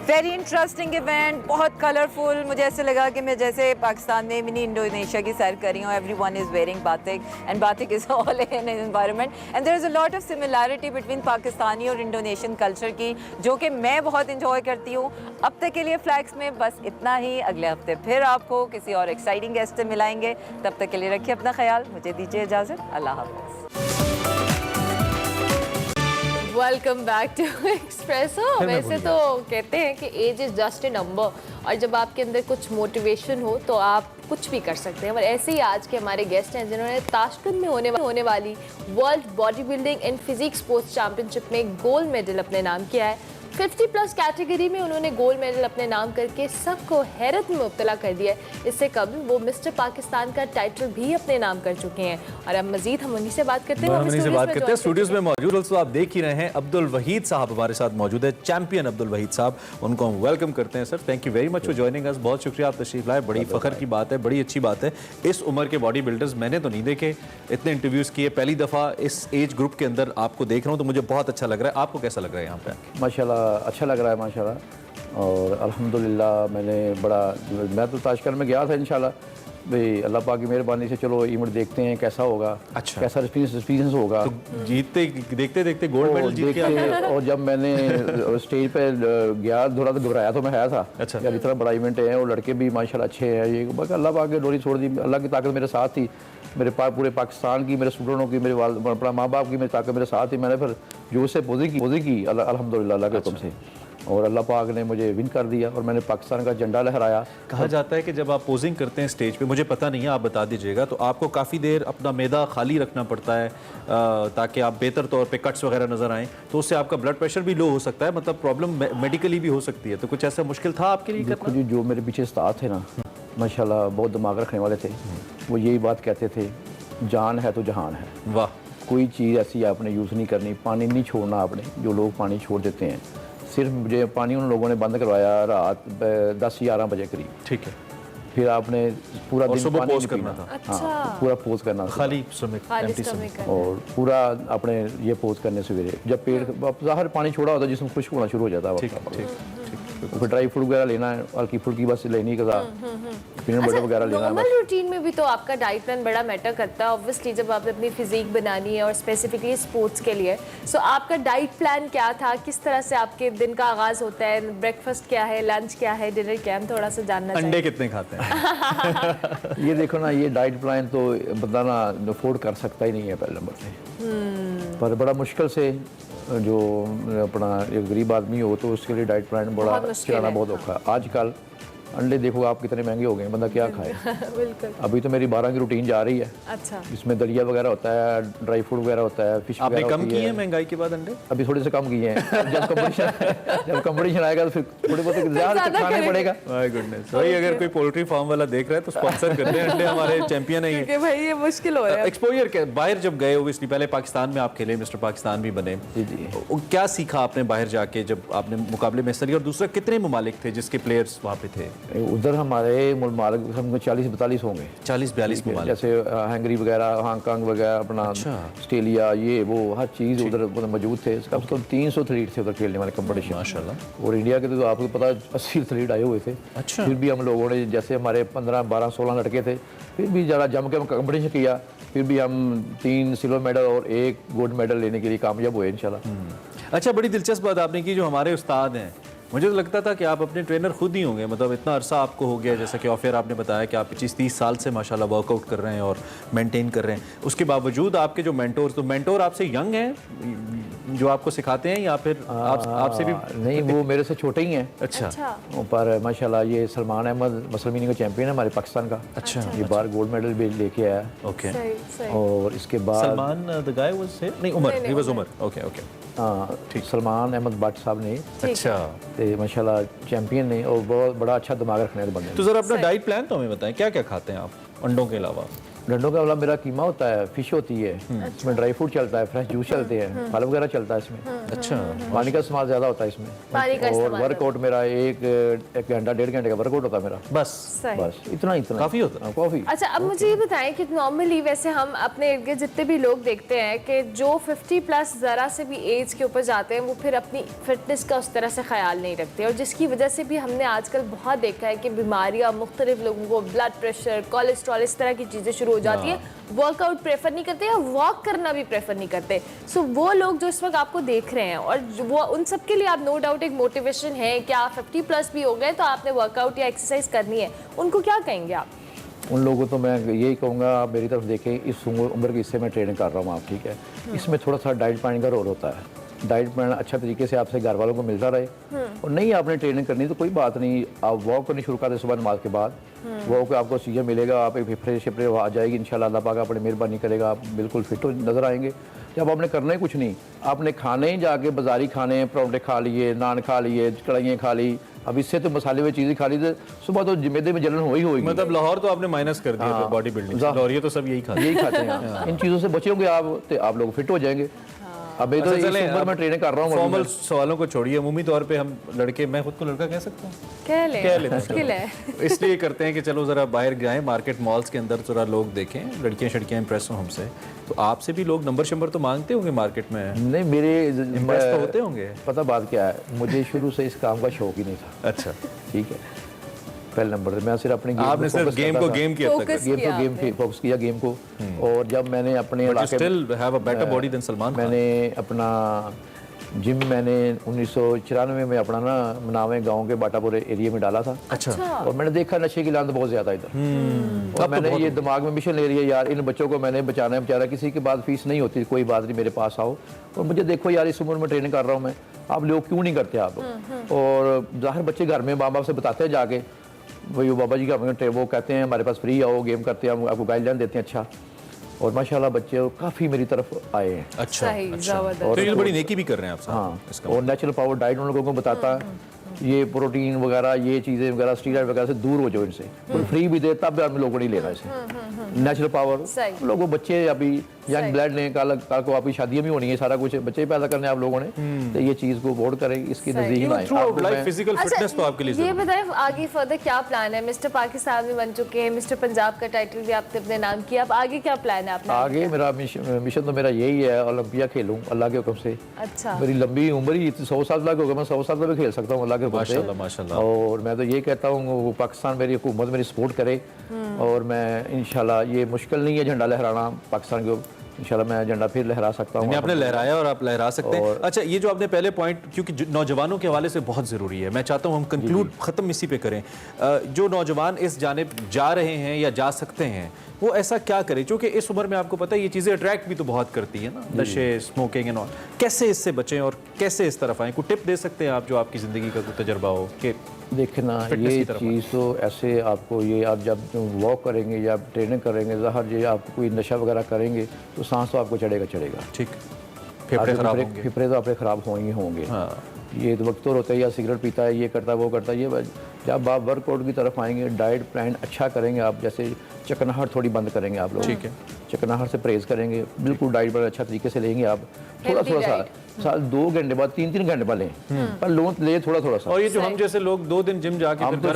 Very interesting event, बहुत कलरफुल। मुझे ऐसे लगा कि मैं जैसे पाकिस्तान में मिनी इंडोनेशिया की सैर कर रही हूँ। Everyone is wearing batik and batik is all in environment and there is a lot of similarity between Pakistani और इंडोनेशियन कल्चर की, जो कि मैं बहुत इंजॉय करती हूँ। अब तक के लिए फ्लैग्स में बस इतना ही। अगले हफ्ते फिर आपको किसी और एक्साइटिंग गेस्ट से मिलाएंगे। तब तक के लिए रखिए अपना ख्याल। मुझे दीजिए इजाज़त। अल्लाह हाफ़िज़। Welcome back to Expresso. वैसे तो कहते हैं कि age is just a number, और जब आपके अंदर कुछ मोटिवेशन हो तो आप कुछ भी कर सकते हैं। और ऐसे ही आज के हमारे गेस्ट हैं जिन्होंने ताशकंद में होने वाली world body building and physique sports championship में गोल्ड मेडल अपने नाम किया है। 50+ कैटेगरी में उन्होंने गोल्ड मेडल अपने नाम करके सबको हैरत में मुब्तला कर दिया है। इससे कबल वो मिस्टर पाकिस्तान का टाइटल भी अपने नाम कर चुके हैं। और अब मजीद हम उन्हीं से बात करते हैं। स्टूडियोज में मौजूद दोस्तों आप देख ही रहे हैं अब्दुल वहीद साहब हमारे साथ मौजूद है, चैंपियन अब्दुल वहीद साहब। उनको हम वेलकम करते हैं। Sir thank you very much for joining us. बहुत शुक्रिया आप तशरीफ लाए। बड़ी फख्र की बात है, बड़ी अच्छी बात है। इस उम्र के बॉडी बिल्डर्स मैंने तो नहीं देखे, इतने इंटरव्यूज़ किए, पहली दफ़ा इस एज ग्रुप के अंदर आपको देख रहा हूँ तो मुझे बहुत अच्छा लग रहा है। आपको कैसा लग रहा है यहाँ पे? माशाल्लाह अच्छा लग रहा है माशाल्लाह। और अल्हम्दुलिल्लाह मैं तो ताशकंद में गया था इंशाल्लाह भाई, अल्लाह पाक की मेहरबानी से चलो इवेंट देखते हैं कैसा होगा। अच्छा, कैसा एक्सपीरियंस होगा। तो देखते देखते गोल्ड मेडल जीत के और जब मैंने स्टेज पे गया थोड़ा तो घबराया तो मैं आया था। अच्छा, यार इतना बड़ा इवेंट है और लड़के भी माशाल्लाह अच्छे हैं। ये अल्लाह पाक की डोरी छोड़ दी, अल्लाह की ताकत मेरे साथ थी। मेरे पूरे पाकिस्तान की, मेरे स्टूडेंटों की, मेरे अपना माँ बाप की मेरी ताकत मेरे साथ थी। मैंने फिर जोश से पोजी की अल्हम्दुलिल्लाह अल्लाह के हुक्म से, और अल्लाह पाक ने मुझे विन कर दिया और मैंने पाकिस्तान का झंडा लहराया। कहा जाता है कि जब आप पोजिंग करते हैं स्टेज पे, मुझे पता नहीं है आप बता दीजिएगा, तो आपको काफ़ी देर अपना मैदा खाली रखना पड़ता है ताकि आप बेहतर तौर पे कट्स वगैरह नज़र आएँ, तो उससे आपका ब्लड प्रेशर भी लो हो सकता है, मतलब प्रॉब्लम मेडिकली भी हो सकती है। तो कुछ ऐसा मुश्किल था आपके लिए? देखो जी, जो मेरे पीछे उस्ताद थे ना माशाल्लाह बहुत दिमाग रखने वाले थे। वो यही बात कहते थे, जान है तो जहान है। वाह। कोई चीज़ ऐसी आपने यूज़ नहीं करनी, पानी नहीं छोड़ना आपने। जो लोग पानी छोड़ देते हैं, सिर्फ मुझे पानी उन लोगों ने बंद करवाया रात 10-11 बजे करीब। ठीक है, फिर आपने पूरा दिन सुबह पानी पोज करना था। अच्छा। हाँ, पूरा पोज करना था, खाली स्टमक, और पूरा आपने ये पोज करने सवेरे जब पेट ज़ाहिर पानी छोड़ा होता जिसमें खुश्क होना शुरू हो जाता है। फिर ड्राई फ्रूट वगैरह लेना है, हल्की फुल्की बस लेनी का पीनट बटर वगैरह लेना है। नॉर्मल रूटीन में भी तो आपका डाइट प्लान बड़ा मैटर करता है ऑब्वियसली, जब आपने अपनी फिजिक बनानी है और स्पेसिफिकली स्पोर्ट्स के लिए। सो आपका डाइट प्लान क्या था, किस तरह से आपके दिन का आगाज होता है, ब्रेकफास्ट क्या है, लंच क्या है, डिनर क्या है, हम थोड़ा सा जानना चाहिए। अंडे कितने खाते हैं? ये देखो ना, ये डाइट प्लान तो बंदा ना अफोर्ड कर सकता ही नहीं है पहले नंबर पे, पर बड़ा मुश्किल से जो अपना एक गरीब आदमी हो तो उसके लिए डाइट प्लान बड़ा चलाना बहुत औखा है। आजकल अंडे देखो आप कितने महंगे हो गए, बंदा क्या खाए। बिल्कुल। अभी तो मेरी 12 की रूटीन जा रही है। अच्छा। इसमें दलिया वगैरह होता है, ड्राई फ्रूट वगैरह होता है, फिश आपने वगैरह कम किए हैं महंगाई के बाद अंडे? अभी थोड़े से कम किए हैं। जब कंपटीशन आएगा तो फिर थोड़े बहुत ज़्यादा खाने पड़ेगा। माय गुडनेस भाई, अगर कोई पोल्ट्री फार्म वाला देख रहा है तो स्पॉन्सर करते हैं, अंडे हमारे चैंपियन है ये। भाई ये मुश्किल हो रहा है। एक्सपोजर के बाहर जब गए ओबियसली, पहले पाकिस्तान में आप खेले, मिस्टर पाकिस्तान भी बने, क्या सीखा आपने बाहर जाके जब आपने मुकाबले में हिस्सा लिया, और दूसरा कितने ममालिक थे जिसके प्लेयर्स वहाँ पे थे? उधर हमारे मुल्क हम 40-42 होंगे, 40-42 ममालिक, जैसे हंगरी वगैरह, हांगकांग वगैरह, अपना ऑस्ट्रेलिया, ये वो हर चीज़ उधर मौजूद थे। कम से कम 300 एथलीट थे उधर खेलने वाले कंपटीशन माशाल्लाह। और इंडिया के तो आपको पता 80 एथलीट आए हुए थे। अच्छा। फिर भी हम लोगों ने, जैसे हमारे 15, 12, 16 लड़के थे, फिर भी ज़्यादा जम के कंपटीशन किया, फिर भी हम 3 सिल्वर मेडल और 1 गोल्ड मेडल लेने के लिए कामयाब हुए इंशाल्लाह। अच्छा, बड़ी दिलचस्प बात आपने की, जो हमारे उस्ताद हैं, मुझे तो लगता था कि आप अपने ट्रेनर खुद ही होंगे, मतलब इतना अरसा आपको हो गया, जैसा कि ऑफियर आपने बताया कि आप 25-30 साल से माशाल्लाह वर्कआउट कर रहे हैं और मेंटेन कर रहे हैं। उसके बावजूद आपके जो मेंटोर, तो मेंटोर आपसे यंग हैं जो आपको सिखाते हैं, या फिर आपसे भी? नहीं, वो मेरे से छोटे ही हैं। अच्छा। पर माशाल्लाह ये सलमान अहमद मसलमीनी का चैंपियन है हमारे पाकिस्तान का। अच्छा। ये बार गोल्ड मेडल भी लेके आया। ओके। और इसके बाद Salman the guy was here, नहीं Umar, he was Umar. Okay okay, हाँ ठीक, सलमान अहमद भट्ट साहब ने। अच्छा। तो माशाल्लाह चैंपियन ने, और बहुत बड़ा अच्छा दिमाग रखने वाले बंदे। तो जरा अपना डाइट प्लान तो हमें बताएं, क्या क्या खाते हैं आप अंडों के अलावा? अंडों का वाला मेरा कीमा होता है, फिश होती है, इसमें ड्राई फ्रूट चलता है, फ्रेश जूस चलते हैं, फल वगैरह चलता है इसमें। अच्छा। पानी का इस्तेमाल ज़्यादा होता है इसमें। पानी का और वर्कआउट मेरा एक घंटा 1.5 घंटे का वर्कआउट होता है मेरा, बस इतना काफ़ी होता है। काफ़ी। अच्छा, अब मुझे ये बताएं कि नॉर्मली वैसे हम अपने इर्द गिर्द जितने भी लोग देखते हैं कि जो 50+ ज़रा से भी एज के ऊपर जाते हैं, वो फिर अपनी फिटनेस का उस तरह से ख्याल नहीं रखते, और जिसकी वजह से भी हमने आजकल बहुत देखा है कि बीमारियाँ, मुख्तलिफ लोगों को ब्लड प्रेशर, कोलेस्ट्रॉल, इस तरह की चीज़ें शुरू हो जाती है। वर्कआउट प्रेफर नहीं करते या वॉक करना भी प्रेफर नहीं करते। सो वो लोग जो इस वक्त आपको देख रहे हैं, और वो उन सब के लिए आप नो डाउट एक मोटिवेशन है कि आप 50+ भी हो गए तो आपने वर्कआउट या एक्सरसाइज करनी है, उनको क्या कहेंगे आप? उन लोगों को तो मैं यही कहूँगा, आप मेरी तरफ देखें, इस उम्र के हिस्से में ट्रेनिंग कर रहा हूँ आप, ठीक है, इसमें थोड़ा सा डाइट प्लान का रोल होता है। डाइट प्लान अच्छा तरीके से आपसे घर वालों को मिलता रहे, और नहीं आपने ट्रेनिंग करनी तो कोई बात नहीं, आप वॉक करनी शुरू कर दें सुबह नमाज के बाद। वॉक पे आपको ऑक्सीजन मिलेगा, आप एक फ्रेश आ जाएगी इंशाल्लाह, अल्लाह पाक अपनी मेहरबानी करेगा, आप बिल्कुल फिट हो नज़र आएंगे। जब आपने करना ही कुछ नहीं, आपने खाने ही जाके बाजारी खाने, परोठे खा लिए, नान खा लिए, कढ़ाइयाँ खा ली, अब इससे तो मसाले हुई चीज़ें खा ली, तो सुबह तो मैदे में जलन हो ही होगी। मतलब लाहौर तो आपने माइनस कर दिया बॉडी बिल्डिंग, लाहौर ये तो सब यही खाते हैं। इन चीज़ों से बचोगे आप तो आप लोग फिट हो जाएंगे। अभी तो इस उम्र में ट्रेनिंग कर रहा हूँ। फॉर्मल सवालों को छोड़िए, अमूमी तौर पे हम लड़के, मैं खुद को लड़का कह सकता हूँ, कह ले मुश्किल है, इसलिए करते हैं कि चलो जरा बाहर जाएं, मार्केट मॉल्स के अंदर जरा लोग देखें, लड़कियां शड़कियां इंप्रेस हो हमसे। तो आपसे भी लोग नंबर शंबर तो मांगते होंगे मार्केट में? नहीं, मेरे इंप्रेस तो होते होंगे। पता बात क्या है, मुझे शुरू से इस काम का शौक ही नहीं था। अच्छा, ठीक है, पहले नंबर मैं सिर्फ अपने आपने सिर्फ गेम को गेम किया था, गेम पे फोकस किया गेम को। और जब मैंने अपने still have a better body than Salman, मैंने अपना जिम मैंने 1994 में अपना ना मनावे गांव के बाटापुर एरिया में डाला था। अच्छा। और मैंने देखा नशे की लांत बहुत ज़्यादा इधर, और मैंने ये दिमाग में मिशन ले लिया, यार इन बच्चों को मैंने बचाना है, बेचारा किसी के बाद फीस नहीं होती, कोई बात नहीं, मेरे पास आओ और मुझे देखो यार, इस उम्र में ट्रेनिंग कर रहा हूँ मैं, आप लोग क्यों नहीं करते आप? और ज़ाहिर बच्चे घर में माँ बाप से बताते हैं जाके, वही बाबा जी का वो कहते हैं हमारे पास फ्री आओ, गेम करते हैं, हम आपको गाइडलाइन देते हैं। अच्छा, और माशाल्लाह बच्चे काफ़ी मेरी तरफ आए हैं। अच्छा, और तो ये बड़ी नेकी भी कर रहे हैं आप। हाँ, और नेचुरल पावर डाइट उन लोगों को बताता है, ये प्रोटीन वगैरह, ये चीज़ें वगैरह, स्टीरॉइड वगैरह से दूर हो जाओ इनसे, फ्री भी दे तब भी आप लोगों ने लेना इसे। नेचुरल पावर, सही। लोगों बच्चे अभी यंग ब्लड ने, कल को आपकी शादियां भी होनी है, सारा कुछ बच्चे पैदा करने आप लोगों ने, तो ये चीज को वोट करें, इसकी नजदीक लाएं। फिजिकल फिटनेस तो आपके लिए ये बताएं आगे फर्दर क्या प्लान है? मिस्टर पाकिस्तान भी बन चुके हैं, मिस्टर पंजाब का टाइटल भी आपने अपने नाम किया, अब आगे क्या प्लान है आपने? आगे मेरा मिशन तो मेरा यही है, ओलंपिया खेलूं अल्लाह के हुक्म से। अच्छा, मेरी लंबी उम्र ही 100 साल तक होगा, मैं 100 साल तक भी खेल सकता हूँ अल्लाह के हुक्म से। माशाल्लाह। और मैं तो ये कहता हूँ पाकिस्तान मेरी हुकूमत मेरी सपोर्ट करे, और मैं इंशाल्लाह, ये मुश्किल नहीं है झंडा लहराना पाकिस्तान को, इंशाल्लाह मैं झंडा फिर लहरा सकता हूँ। आपने लहराया और आप लहरा सकते हैं। अच्छा, ये जो आपने पहले पॉइंट, क्योंकि नौजवानों के हवाले से बहुत ज़रूरी है, मैं चाहता हूँ हम कंक्लूड ख़त्म इसी पे करें। जो नौजवान इस जानिब जा रहे हैं या जा सकते हैं, वो ऐसा क्या करें? क्योंकि इस उम्र में आपको पता है ये चीज़ें अट्रैक्ट भी तो बहुत करती है ना, नशे, स्मोकिंग एंड ऑल। कैसे इससे बचें और कैसे इस तरफ आएँ? कोई टिप दे सकते हैं आप जो आपकी ज़िंदगी का कोई तजर्बा हो कि देखना, ये चीज़ तो ऐसे आपको, ये आप जब वॉक करेंगे या ट्रेनिंग करेंगे, ज़ाहिर ये आप कोई नशा वगैरह करेंगे तो सांस तो आपको चढ़ेगा। ठीक, फेफड़े तो आपके ख़राब होंगे। ये तो वक्त तो होता है, या सिगरेट पीता है, ये करता है, वो करता है। ये जब आप वर्कआउट की तरफ आएंगे, डाइट प्लान अच्छा करेंगे, आप जैसे चकनाहट थोड़ी बंद करेंगे आप लोग, ठीक है, चकनाहट से परहेज करेंगे, बिल्कुल डाइट पर अच्छा तरीके से लेंगे आप, थोड़ा सा 2 घंटे बाद 3-3 घंटे बाद लें, पर लोग ले थोड़ा सा। और ये जो हम जैसे लोग 2 दिन जिम जाके हम तो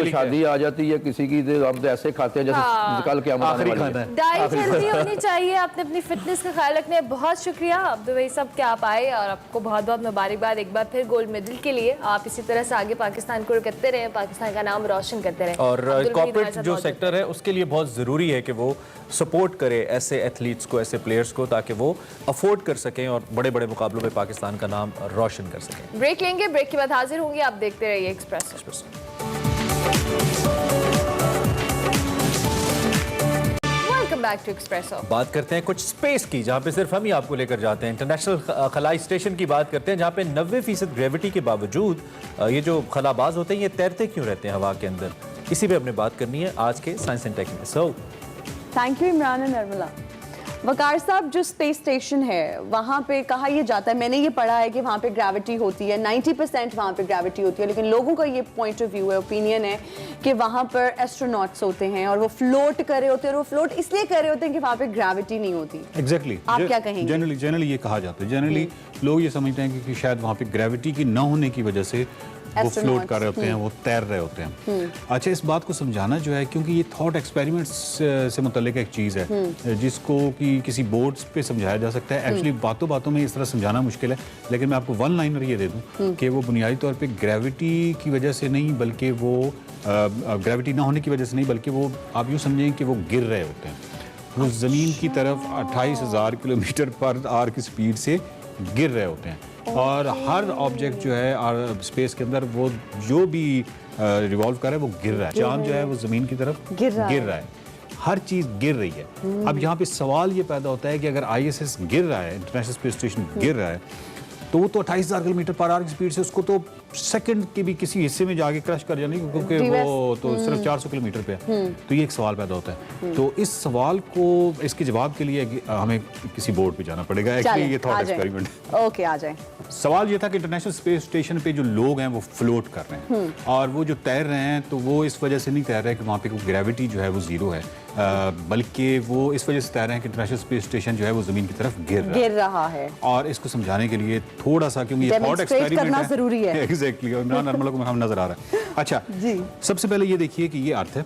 शादी आ जाती है किसी की, हम तो ऐसे खाते हैं जैसे कल क्या डाइट हेल्दी होनी चाहिए, आपने अपनी फिटनेस का ख्याल रखना है। बहुत शुक्रिया अब्दुल वही सब के आप आए, और आपको बहुत बहुत मुबारकबाद एक बार फिर गोल्ड मेडल के लिए। आप इसी तरह से आगे पाकिस्तान को करते रहे, पाकिस्तान का नाम रोशन करते रहे। और कॉर्पोरेट जो सेक्टर है उसके लिए बहुत ज़रूरी है कि वो सपोर्ट करे ऐसे एथलीट्स को, ऐसे प्लेयर्स को, ताकि वो अफोर्ड कर सकें और बड़े बड़े मुकाबलों में पाकिस्तान का नाम रोशन कर सकें। ब्रेक लेंगे, ब्रेक के बाद हाजिर होंगे, आप देखते रहिए express. Welcome back to espresso. बात करते हैं कुछ स्पेस की, जहां पे सिर्फ हम ही आपको लेकर जाते हैं। इंटरनेशनल खलाई स्टेशन की बात करते हैं, जहां पे 90% ग्रेविटी के बावजूद ये जो खलाबाज होते हैं ये तैरते क्यों रहते हैं हवा के अंदर? इसी पे हमने बात करनी है आज के साइंस एंड टेक में। So thank you Imran and Narmala. Waqar sahab, जो स्पेस स्टेशन है वहाँ पे कहा यह जाता है, मैंने ये पढ़ा है कि वहाँ पे ग्रेविटी होती है, 90% वहाँ पे ग्रेविटी होती है, लेकिन लोगों का ये पॉइंट ऑफ व्यू है, ओपिनियन है कि वहाँ पर एस्ट्रोनॉट्स होते हैं और वो फ्लोट कर रहे होते हैं, और वो फ्लोट इसलिए कर रहे होते हैं कि वहाँ पे ग्रेविटी नहीं होती। एग्जैक्टली, आप क्या कहेंगे? जनरली ये कहा जाता है, जनरली लोग ये समझते हैं कि शायद वहाँ पे ग्रेविटी की न होने की वजह से वो फ्लोट कर रहे होते हैं, वो तैर रहे होते हैं। अच्छा, इस बात को समझाना जो है, क्योंकि ये थॉट एक्सपेरिमेंट्स से मुतल्लिक एक चीज़ है जिसको कि किसी बोर्ड्स पे समझाया जा सकता है। एक्चुअली बातों बातों में इस तरह समझाना मुश्किल है, लेकिन मैं आपको वन लाइनर ये दे दूं कि वो बुनियादी तौर पे ग्रेविटी की वजह से नहीं, बल्कि वो ग्रेविटी ना होने की वजह से नहीं, बल्कि वो आप यूँ समझें कि वो गिर रहे होते हैं, वो ज़मीन की तरफ 28,000 किलोमीटर पर आवर की स्पीड से गिर रहे होते हैं। और हर ऑब्जेक्ट जो है स्पेस के अंदर, वो जो भी रिवॉल्व कर रहा है वो गिर रहा है। चांद जो है वो ज़मीन की तरफ गिर रहा है, हर चीज़ गिर रही है। अब यहाँ पे सवाल ये पैदा होता है कि अगर ISS गिर रहा है, इंटरनेशनल स्पेस स्टेशन गिर रहा है, तो वो तो 28,000 किलोमीटर पर आवर की स्पीड से उसको तो सेकंड के भी किसी हिस्से में जाके क्रश कर जाने, क्योंकि वो तो सिर्फ 400 किलोमीटर पे है। तो ये एक सवाल पैदा होता है। तो इस सवाल को, इसके जवाब के लिए हमें किसी बोर्ड पे जाना पड़ेगा। एक्चुअली ये थॉट एक्सपेरिमेंट। ओके, आ जाए। सवाल ये था कि इंटरनेशनल स्पेस स्टेशन पे जो लोग हैं वो फ्लोट कर रहे हैं, और वो जो तैर रहे हैं तो वो इस वजह से नहीं तैर रहे कि वहाँ पे कोई ग्रेविटी जो है वो जीरो है, बल्कि वो इस वजह से तैर रहे हैं कि इंटरनेशनल स्पेस स्टेशन जो है वो ज़मीन की तरफ गिर रहा है। और इसको समझाने के लिए थोड़ा सा, क्योंकि ये थॉट एक्सपेरिमेंट है, जरूरी है। एग्जैक्टली, और नॉर्मल को हम नजर आ रहा है। अच्छा जी, सबसे पहले ये देखिए कि ये अर्थ है,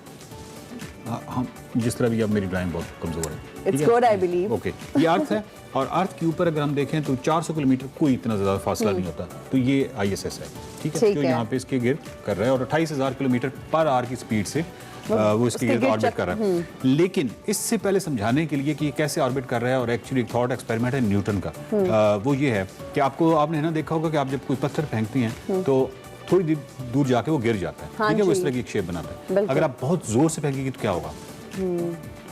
हम जिस तरह भी, अब मेरी ड्राइंग बहुत कमजोर है, it's good I believe. Okay, ये अर्थ है, और अर्थ के ऊपर अगर हम देखें तो 400 किलोमीटर कोई इतना ज़्यादा फासला नहीं होता। तो ये ISS है, ठीक है, जो यहाँ पे इसके गिर्द कर रहा है, और 28,000 किलोमीटर पर आवर की स्पीड से वो इसके गिर्द ऑर्बिट कर रहा है। लेकिन इससे पहले समझाने के लिए कि ये कैसे ऑर्बिट कर रहा है, और एक्चुअली एक थॉट एक्सपेरिमेंट है न्यूटन का, वो ये है कि आपने ना देखा होगा कि आप जब कोई पत्थर फेंकती हैं तो थोड़ी दूर जाके वो गिर जाता है, ठीक है, वो इस तरह की एक शेप बनाता है। अगर आप बहुत जोर से फेंकेंगे तो क्या होगा?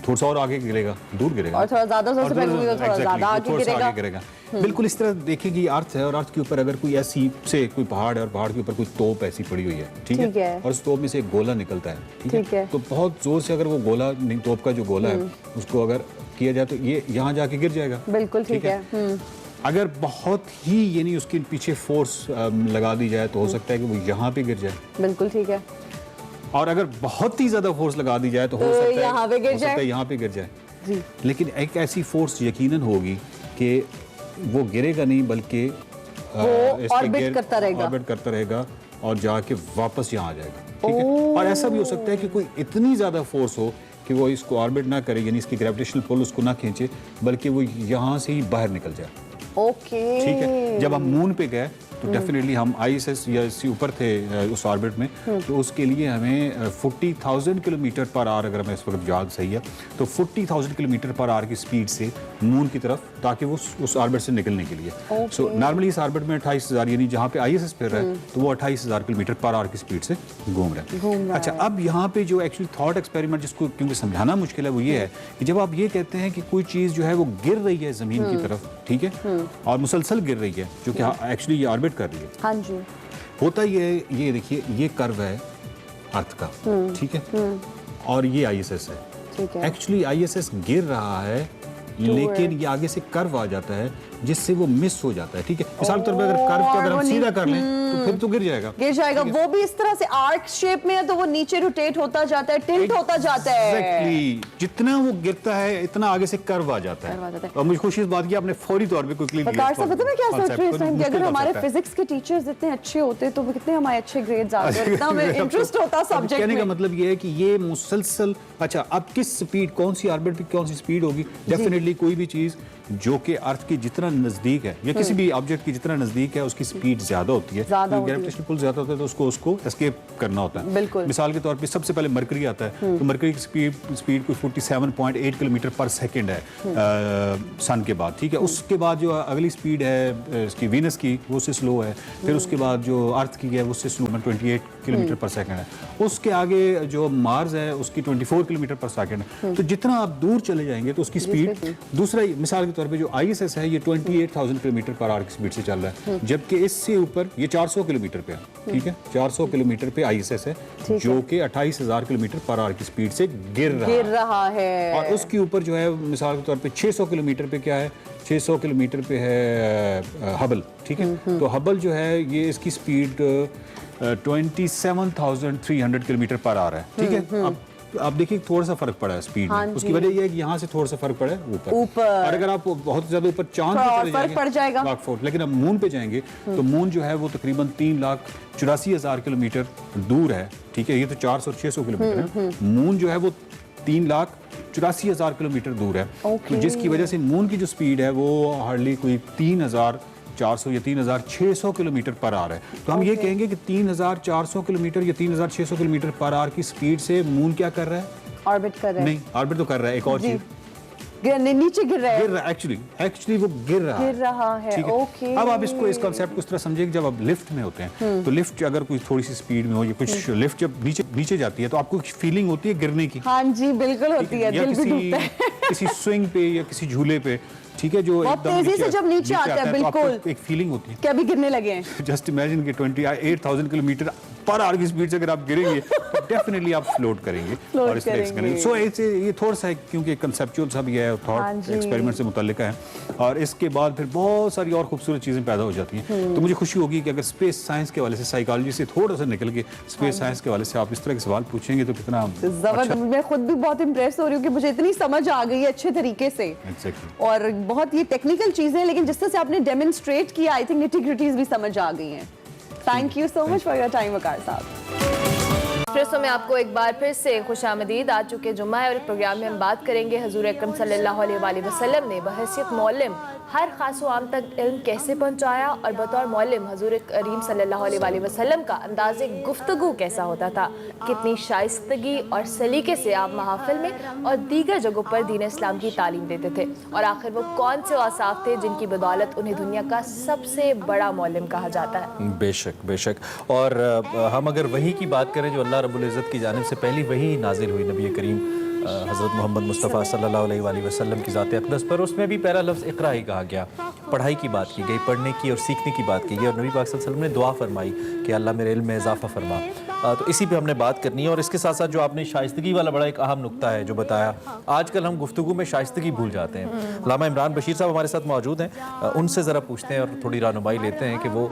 थोड़ा सा और आगे गिरेगा, दूर गिरेगा, और थोड़ा ज्यादा जोर से फेंकेंगे तो थोड़ा ज्यादा आगे गिरेगा। बिल्कुल इस तरह देखिए, अर्थ है, और अर्थ के ऊपर अगर कोई ऐसी से कोई पहाड़ है, और पहाड़ के ऊपर कोई तोप ऐसी पड़ी हुई है, ठीक है, और उस तोप में से एक गोला निकलता है, ठीक है, तो बहुत जोर से अगर वो गोला, तोप का जो गोला है उसको अगर किया जाए तो ये यहाँ जाके गिर जाएगा। बिल्कुल ठीक है। अगर बहुत ही यानी उसके पीछे फोर्स लगा दी जाए तो हो सकता है कि वो यहाँ पे गिर जाए। बिल्कुल ठीक है। और अगर बहुत ही ज्यादा फोर्स लगा दी जाए तो हो सकता है यहाँ पे गिर हो सकता है यहाँ पे गिर जाए लेकिन एक ऐसी फोर्स यकीनन होगी कि वो गिरेगा नहीं बल्कि ऑर्बिट करता रहेगा और जाके वापस यहाँ आ जाएगा, ठीक है। और ऐसा भी हो सकता है कि कोई इतनी ज्यादा फोर्स हो कि वो इसको ऑर्बिट ना करे, यानी इसकी ग्रेविटेशनल पुल उसको ना खींचे, बल्कि वो यहाँ से ही बाहर निकल जाए। ठीक है। जब हम मून पे गए तो डेफिनेटली हम ISS या इससे ऊपर थे उस ऑर्बिट में, तो उसके लिए हमें 40,000 किलोमीटर पर आवर, अगर मैं इस वक्त याद सही है तो 40,000 किलोमीटर पर आवर की स्पीड से मून की तरफ, ताकि वो उस ऑर्बिट से निकलने के लिए। सो नॉर्मली इस ऑर्बिट में 28,000, यानी जहाँ पे ISS फिर रहा है तो वो 28,000 किलोमीटर पर आवर की स्पीड से घूम रहा है। अच्छा, अब यहाँ पे जो एक्चुअली थॉट एक्सपेरिमेंट जिसको क्योंकि समझाना मुश्किल है वो ये है कि जब आप ये कहते हैं कि कोई चीज़ जो है वो गिर रही है ज़मीन की तरफ, ठीक है, और मुसलसल गिर रही है, जो कि एक्चुअली ये ऑर्बिट कर रही है। हाँ जी। होता ये देखिए, ये कर्व है अर्थ का, ठीक है, और ये ISS है, ठीक है। एक्चुअली ISS गिर रहा है लेकिन ये आगे से कर्व आ जाता है जिससे वो मिस हो जाता है, ठीक है। मिसाल के तौर पर अगर कर्व को अगर हम सीधा कर लें तो फिर तो गिर जाएगा। वो भी इस तरह से आर्क शेप में है तो वो नीचे रोटेट होता जाता है, टिल्ट होता जाता है। एग्जैक्टली, जितना वो गिरता है इतना आगे से कर्व आ जाता है। और मुझे खुशी इस बात की आपने फौरी तौर पे क्लिक पता है क्या सोच रही हूँ इस टाइम कि अगर हमारे फिजिक्स के टीचर्स इतने अच्छे होते तो कितने हमारे अच्छे ग्रेड्स आते, इतना हमें इंटरेस्ट होता सब्जेक्ट में। कहने का मतलब ये है कि ये मुसलसल, अच्छा अब किस स्पीड, कौन सी ऑर्बिट पे कौन सी स्पीड होगी, डेफिनेटली कोई भी चीज जो कि अर्थ के जितना नजदीक है या किसी भी ऑब्जेक्ट की जितना नजदीक है उसकी स्पीड ज्यादा होती है, ग्रेविटेशनल पुल ज्यादा होता है तो उसको एस्केप करना होता है। बिल्कुल। मिसाल के तौर पे सबसे पहले मरकरी आता है, तो मरकरी की स्पीड कोई 47.8 किलोमीटर पर सेकंड है सन के बाद, ठीक है। उसके बाद जो अगली स्पीड है इसकी वीनस की वो उससे स्लो है, फिर उसके बाद जो अर्थ की है उससे स्लो 28 किलोमीटर पर सेकंड है, उसके आगे जो मार्स है उसकी 24 किलोमीटर पर सेकंड है। तो जितना आप दूर चले जाएंगे तो उसकी स्पीड, दूसरा मिसाल के तौर पे जो ISS है ये 28,000 किलोमीटर पर आवर की स्पीड से चल रहा है, जबकि इससे ऊपर ये 400 किलोमीटर पे है, ठीक है, 400 किलोमीटर पे ISS है जो कि 28,000 किलोमीटर पर आवर की स्पीड से गिर रहा है। और उसके ऊपर जो है मिसाल के तौर पे 600 किलोमीटर पे क्या है, 600 किलोमीटर पे है हबल, ठीक है। तो हबल जो है ये इसकी स्पीड 27,300 किलोमीटर पर आ रहा है, ठीक है। अब आप देखिए थोड़ा सा फर्क पड़ा है स्पीड में, उसकी वजह यह है कि यहाँ से थोड़ा सा फर्क पड़ा है ऊपर, और अगर आप बहुत ज्यादा ऊपर चांद पे चले जाएंगे, लेकिन अब मून पे जाएंगे तो मून जो है वो तकरीबन 3,84,000 किलोमीटर दूर है, ठीक है। ये तो 400 और 600 किलोमीटर है, मून जो है वो 3,84,000 किलोमीटर दूर है, तो जिसकी वजह से मून की जो स्पीड है वो हार्डली कोई 3,400 या 3,600 किलोमीटर पर आवर है। तो हम ये कहेंगे कि 3,400 किलोमीटर या 3,600 किलोमीटर पर आवर की स्पीड से मून क्या कर रहा है, ऑर्बिट कर रहा है। नहीं, ऑर्बिट तो कर रहा है, एक और चीज नीचे गिर रहा है, एक्चुअली वो गिर रहा है। ओके, अब आप इस कांसेप्ट को इस तरह समझिए कि जब आप लिफ्ट में होते हैं तो लिफ्ट अगर कोई थोड़ी सी स्पीड में हो या कुछ लिफ्ट जब नीचे जाती है तो आपको फीलिंग होती है गिरने की। हाँ जी, बिल्कुल होती है, दिल भी टूटता है किसी स्विंग पे या किसी झूले पे, ठीक है, जो एकदम तेजी से जब नीचे आता है बिल्कुल एक फीलिंग होती है कि अभी गिरने लगे हैं। जस्ट इमेजिन कि 28,000 किलोमीटर पर आवर की स्पीड से अगर आप गिरेंगे तो डेफिनेटली आप फ्लोट करेंगे और इस तरह से। सो ये थोड़ा सा क्योंकि कंसेप्चुअल सा भी है, थॉट एक्सपेरिमेंट से मुताल्लिक है, और इसके बाद फिर बहुत सारी और खूबसूरत चीज़ें पैदा हो जाती हैं। तो मुझे खुशी होगी कि अगर स्पेस साइंस के हवाले से, साइकोलॉजी से थोड़ा सा निकल के स्पेस साइंस के हवाले से आप इस तरह के सवाल पूछेंगे तो कितना जबरदस्त। मैं खुद भी बहुत इम्प्रेस हो रही हूँ कि मुझे इतनी समझ आ गई है अच्छे तरीके से, और बहुत ये टेक्निकल चीजें, लेकिन जिस तरह से आपने डेमोन्स्ट्रेट किया, आई थिंक निटी-ग्रिटीज भी समझ आ गई हैं। Thank you so much for your time Waqar sahab. एक्सप्रेसो में आपको एक बार फिर से खुशामदीद। आज चुके जुम्मा है और प्रोग्राम में हम बात करेंगे हजूर अकरम सल्लल्लाहु अलैहि वसल्लम ने बहैसियत मौलिम हर खास व आम तक इल्म कैसे पहुँचाया, और बतौर मौलिम हजूर करीम सल्लल्लाहु अलैहि वसल्लम का अंदाज़े गुफ्तगू कैसा होता था, कितनी शाइस्तगी और सलीके से आप महाफिल में और दीगर जगहों पर दीन इस्लाम की तालीम देते थे, और आखिर वो कौन से औसाफ थे जिनकी बदौलत उन्हें दुनिया का सबसे बड़ा मौलिम कहा जाता है। बेशक बेशक। और हम अगर वही की बात करें जो अल्लाह रब्बुल इज़्ज़त की जानिब से पहली वही नाजिल हुई नबी करीम हज़रत मोहम्मद मुस्तफ़ा सल्लल्लाहु अलैहि वसल्लम की ज़ात अक़दस पर, उसमें भी पहला लफ्ज़ इक़रा ही कहा गया। पढ़ाई की बात की गई, पढ़ने की और सीखने की बात की गई, और नबी पाक सल्लल्लाहु अलैहि वसल्लम ने दुआ फरमाई कि अल्लाह मेरे इल्म में इजाफ़ा फरमा। तो इसी पे हमने बात करनी है। और इसके साथ साथ जो आपने शाइस्तगी वाला बड़ा एक अहम नुक्ता है जो बताया, आजकल हम गुफ्तगू में शाइस्तगी भूल जाते हैं। अल्लामा इमरान बशीर साहब हमारे साथ मौजूद हैं, उनसे ज़रा पूछते हैं और थोड़ी रहनुमाई लेते हैं कि वो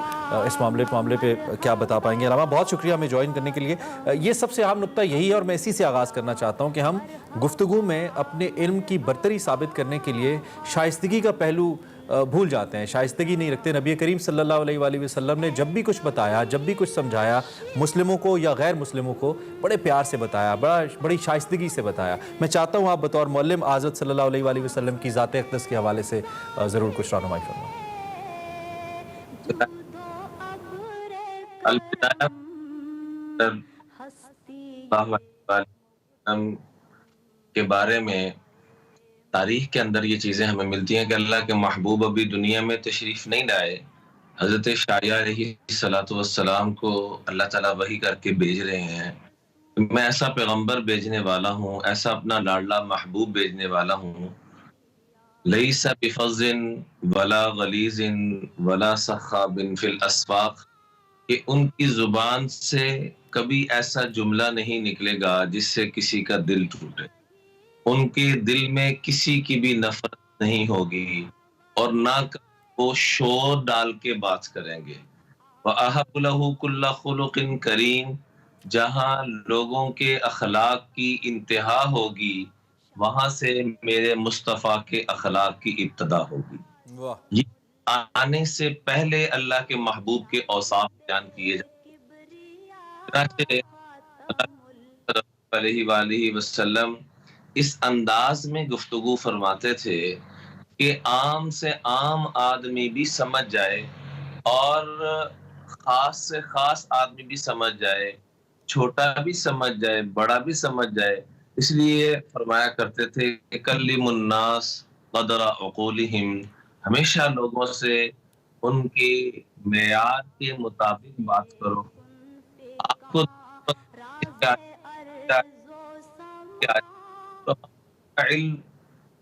इस मामले पे क्या बता पाएंगे। अल्लामा बहुत शुक्रिया हमें ज्वाइन करने के लिए। ये सबसे अहम नुक्ता यही है और मैं इसी से आगाज़ करना चाहता हूँ कि हम गुफ्तगू में अपने इल्म की बरतरी साबित करने के लिए शाइस्तगी का पहलू भूल जाते हैं, शाइस्तगी नहीं रखते। नबी करीम सल्लल्लाहु अलैहि वसल्लम ने जब भी कुछ बताया, जब भी कुछ समझाया, मुस्लिमों को या गैर मुस्लिमों को बड़े प्यार से बताया, बड़ी शाइस्तगी से बताया। मैं चाहता हूँ आप बतौर मुअल्लिम आज़त सल्लल्लाहु अलैहि वसल्लम की ज़ात अक़दस के हवाले से ज़रूर कुछ रहनुमाई फरमाएं। के बारे में तारीख के अंदर ये चीज़ें हमें मिलती हैं कि अल्लाह के महबूब अभी दुनिया में तशरीफ़ नहीं लाए। हज़रत शाया अलैहिस्सलातु वस्सलाम को अल्लाह ताला वही करके भेज रहे हैं, मैं ऐसा पैगंबर भेजने वाला हूँ, ऐसा अपना लाडला महबूब भेजने वाला हूँ। लैसा बिफ़ज़्ज़िन वला गलीज़िन वला सख़ाबिन फ़िल अस्फ़ाक़, कि उनकी ज़ुबान से कभी ऐसा जुमला नहीं निकलेगा जिससे किसी का दिल टूटे, उनके दिल में किसी की भी नफरत नहीं होगी और ना वो शोर डाल के बात करेंगे। व अहब्बु लहू कुल्ला खुलुक़िन करीम, जहाँ लोगों के अखलाक की इंतहा होगी वहां से मेरे मुस्तफ़ा के अखलाक की इब्तदा होगी। ये आने से पहले अल्लाह के महबूब के औसाफ बयान किए जाते वसल्लम इस अंदाज में गुफ्तगू फरमाते थे कि आम से आम आदमी भी समझ जाए और खास से खास आदमी भी समझ जाए, छोटा भी समझ जाए, बड़ा भी समझ जाए। इसलिए फरमाया करते थे कि कल्लिमुन्नास क़दरा उक़ूलिहिम, हमेशा लोगों से उनके मेयार के मुताबिक बात करो। आपको तो इल्म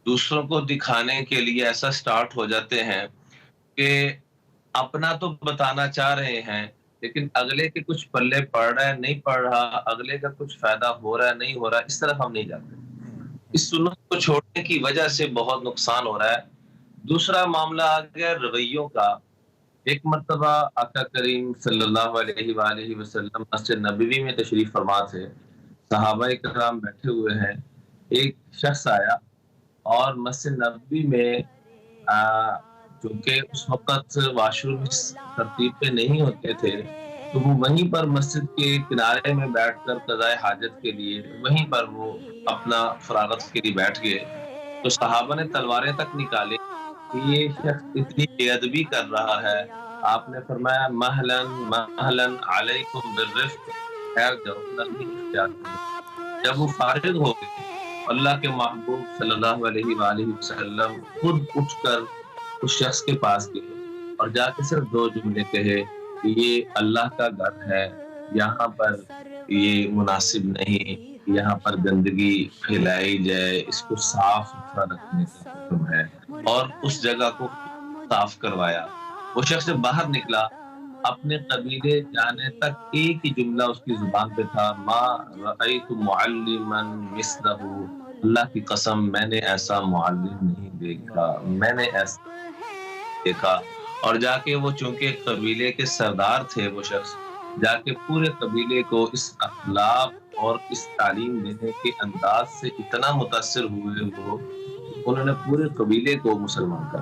दूसरों को दिखाने के लिए ऐसा स्टार्ट हो जाते हैं कि अपना तो बताना चाह रहे हैं लेकिन अगले के कुछ पल्ले पड़ रहा है नहीं पड़ रहा, अगले का कुछ फायदा हो रहा है नहीं हो रहा, इस तरफ हम नहीं जाते। इस सुन्नत को छोड़ने की वजह से बहुत नुकसान हो रहा है। दूसरा मामला आ गया रवैयों का। एक मर्तबा आका करीम सल्लल्लाहु अलैहि वसल्लम मस्जिद नबवी में तशरीफ फरमा थे, सहाबाए किराम बैठे हुए हैं, एक शख्स आया और मस्जिद नबवी में चूंकि उस वक्त वाशरूम तरतीब पे नहीं होते थे तो वो वहीं पर मस्जिद के किनारे में बैठकर क़ज़ाए हाजत के लिए वहीं पर वो अपना फरागत के लिए बैठ गए। तो सहाबा ने तलवारें तक निकाले कि ये शख्स इतनी बेअदबी कर रहा है। आपने फरमाया महलन महलन अलैकुम बिर्रिफ्क़, खैर जाओ। जब वो फारिग हो गए अल्लाह के महबूब सल्लल्लाहु अलैहि वसल्लम खुद उठकर उस शख्स के पास गए और जाके सिर्फ दो जुमले कहे कि ये अल्लाह का घर है, यहाँ पर ये मुनासिब नहीं, यहाँ पर गंदगी फैलाई जाए, इसको साफ सुथरा रखने का हुक्म है, और उस जगह को साफ करवाया। वो शख्स जब बाहर निकला अपने कबीले जाने तक एक ही जुमला उसकी जुबान पे था, मा रअयतु मुअल्लिमन मिस्लहु, अल्लाह की कसम मैंने ऐसा मुअल्लिम नहीं देखा, मैंने ऐसा देखा। और जाके वो चूंकि कबीले के सरदार थे, वो शख्स जाके पूरे कबीले को इस अखलाक और इस तालीम देने के अंदाज से इतना मुतासिर हुए वो, उन्होंने पूरे कबीले को मुसलमान कर।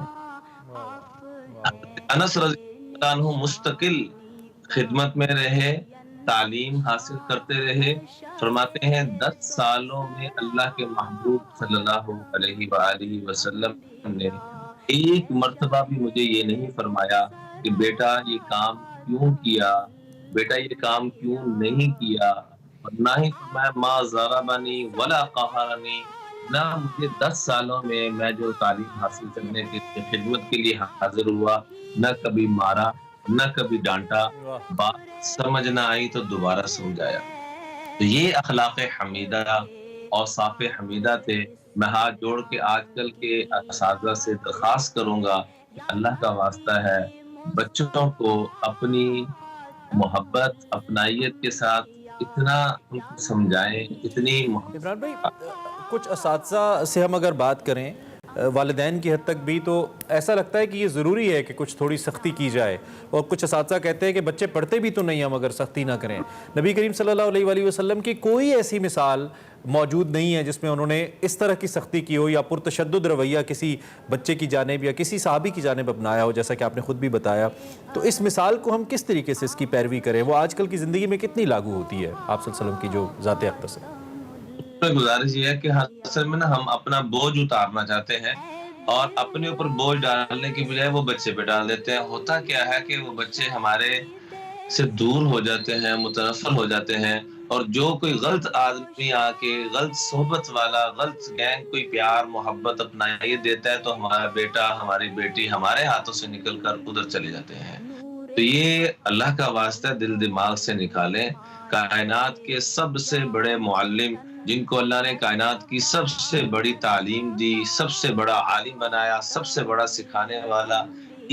अनस रज़ियल्लाहु अन्हु मुस्तकिल खिदमत में रहे, तालीम हासिल करते रहे। फरमाते हैं 10 सालों में अल्लाह के महबूब सल्लल्लाहु अलैहि वसल्लम ने एक मर्तबा भी मुझे ये नहीं फरमाया कि बेटा ये काम क्यों किया, बेटा ये काम क्यों नहीं किया, और ना ही फरमाया मा ज़रबनी वला क़हरनी, ना मुझे 10 सालों में मैं जो तालीम हासिल करने की खिदमत के लिए हाजिर हुआ, न कभी मारा न कभी डांटा, बात समझ ना आई तो दोबारा समझाया। तो ये अखलाक हमीदा और साफ़ हमीदा थे। मैं हाथ जोड़ के आजकल के असातिज़ा से दरख्वास्त करूंगा कि अल्लाह का वास्ता है बच्चों को अपनी मोहब्बत अपनाइयत के साथ इतना उनको समझाएं, इतनी इमरान भाई, कुछ असातिज़ा से हम अगर बात करें वालिदैन की हद तक भी, तो ऐसा लगता है कि ये ज़रूरी है कि कुछ थोड़ी सख्ती की जाए, और कुछ असातिज़ा कहते हैं कि बच्चे पढ़ते भी तो नहीं हम अगर सख्ती ना करें। नबी करीम सल्लल्लाहु अलैहि वसल्लम की कोई ऐसी मिसाल मौजूद नहीं है जिसमें उन्होंने इस तरह की सख्ती की हो या पुरतशद्दुद रवैया किसी बच्चे की जानिब या किसी सहाबी की जानिब अपनाया हो, जैसा कि आपने खुद भी बताया। तो इस मिसाल को हम किस तरीके से इसकी पैरवी करें, वो आजकल की ज़िंदगी में कितनी लागू होती है आप सल्लल्लाहु अलैहि वसल्लम की जो ज़ात अक़दस है? गुजारिश ये है कि असल में ना हम अपना बोझ उतारना चाहते हैं और अपने ऊपर बोझ डालने की बजाय वो बच्चे पे डाल देते हैं। होता क्या है कि वो बच्चे हमारे से दूर हो जाते हैं, मुतनफ़िर हो जाते हैं, और जो कोई गलत आदमी आके गलत सोहबत वाला गलत गैंग कोई प्यार मोहब्बत अपना ये देता है, तो हमारा बेटा हमारी बेटी हमारे हाथों से निकल कर उधर चले जाते हैं। तो ये अल्लाह का वास्ता दिल दिमाग से निकालें। कायनात के सबसे बड़े मुअल्लिम, जिनको अल्लाह ने कायनात की सबसे बड़ी तालीम दी, सबसे बड़ा आलिम बनाया, सबसे बड़ा सिखाने वाला,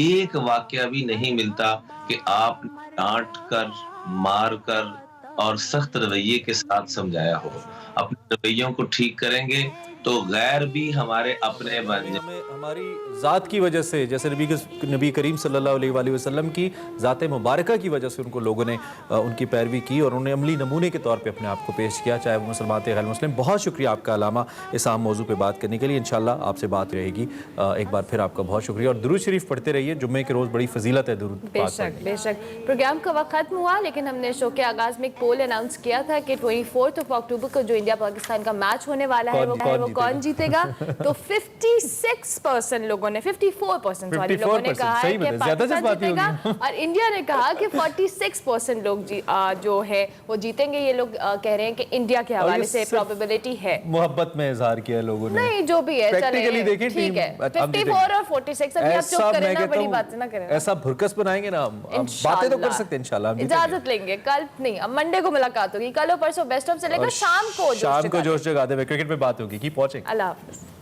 एक वाकया भी नहीं मिलता कि आप डांट कर, मार कर और सख्त रवैये के साथ समझाया हो। अपने रवैयों को ठीक करेंगे तो गैर भी हमारे अपने बन जाएंगे। हमारी ज़ात की वजह से, जैसे नबी करीम सल्लल्लाहु अलैहि वसल्लम की ज़ात मुबारका की वजह से उनको लोगों ने उनकी पैरवी की और उन्हें अमली नमूने के तौर पे अपने आप को पेश किया, चाहे वो मुसलमान थे गैर मुस्लिम। बहुत शुक्रिया आपका अलामा इस आम मौजू पे बात करने के लिए। इंशाल्लाह आपसे बात रहेगी। एक बार फिर आपका बहुत शुक्रिया, और दुरूद शरीफ पढ़ते रहिए। जुम्मे के रोज़ बड़ी फजीलत है दुरूद। बेशक बेशक। प्रोग्राम का वक्त खत्म हुआ, लेकिन हमने शो के आगाज़ में एक पोल अनाउंस किया था कि 24 अक्टूबर को जो इंडिया पाकिस्तान का मैच होने वाला है वो कौन जीतेगा। तो 56% लोगों ने, 54% वाले लोगों ने कहा है कि पाकिस्तान जीतेगा, और इंडिया ने कहा कि 46% लोग जो है वो जीतेंगे। ये लोग कह रहे हैं कि इंडिया के हवाले से प्रोबेबिलिटी है। मोहब्बत में इजहार किया लोगों ने। नहीं, जो भी है चले, ठीक है। 54 और 46 अभी आप चुप करें ना, बड़ी बात ना करें। ऐसा भुरकस बनाएंगे ना, बातें तो कर सकते हैं इंशाल्लाह। इजाजत लेंगे, कल नहीं, अब मंडे को मुलाकात होगी। कल और परसों बेस्ट ऑफ से लेकर शाम को जोश जगा दे क्रिकेट पे बात होगी। Keep watching. अल्लाह हाफिज़।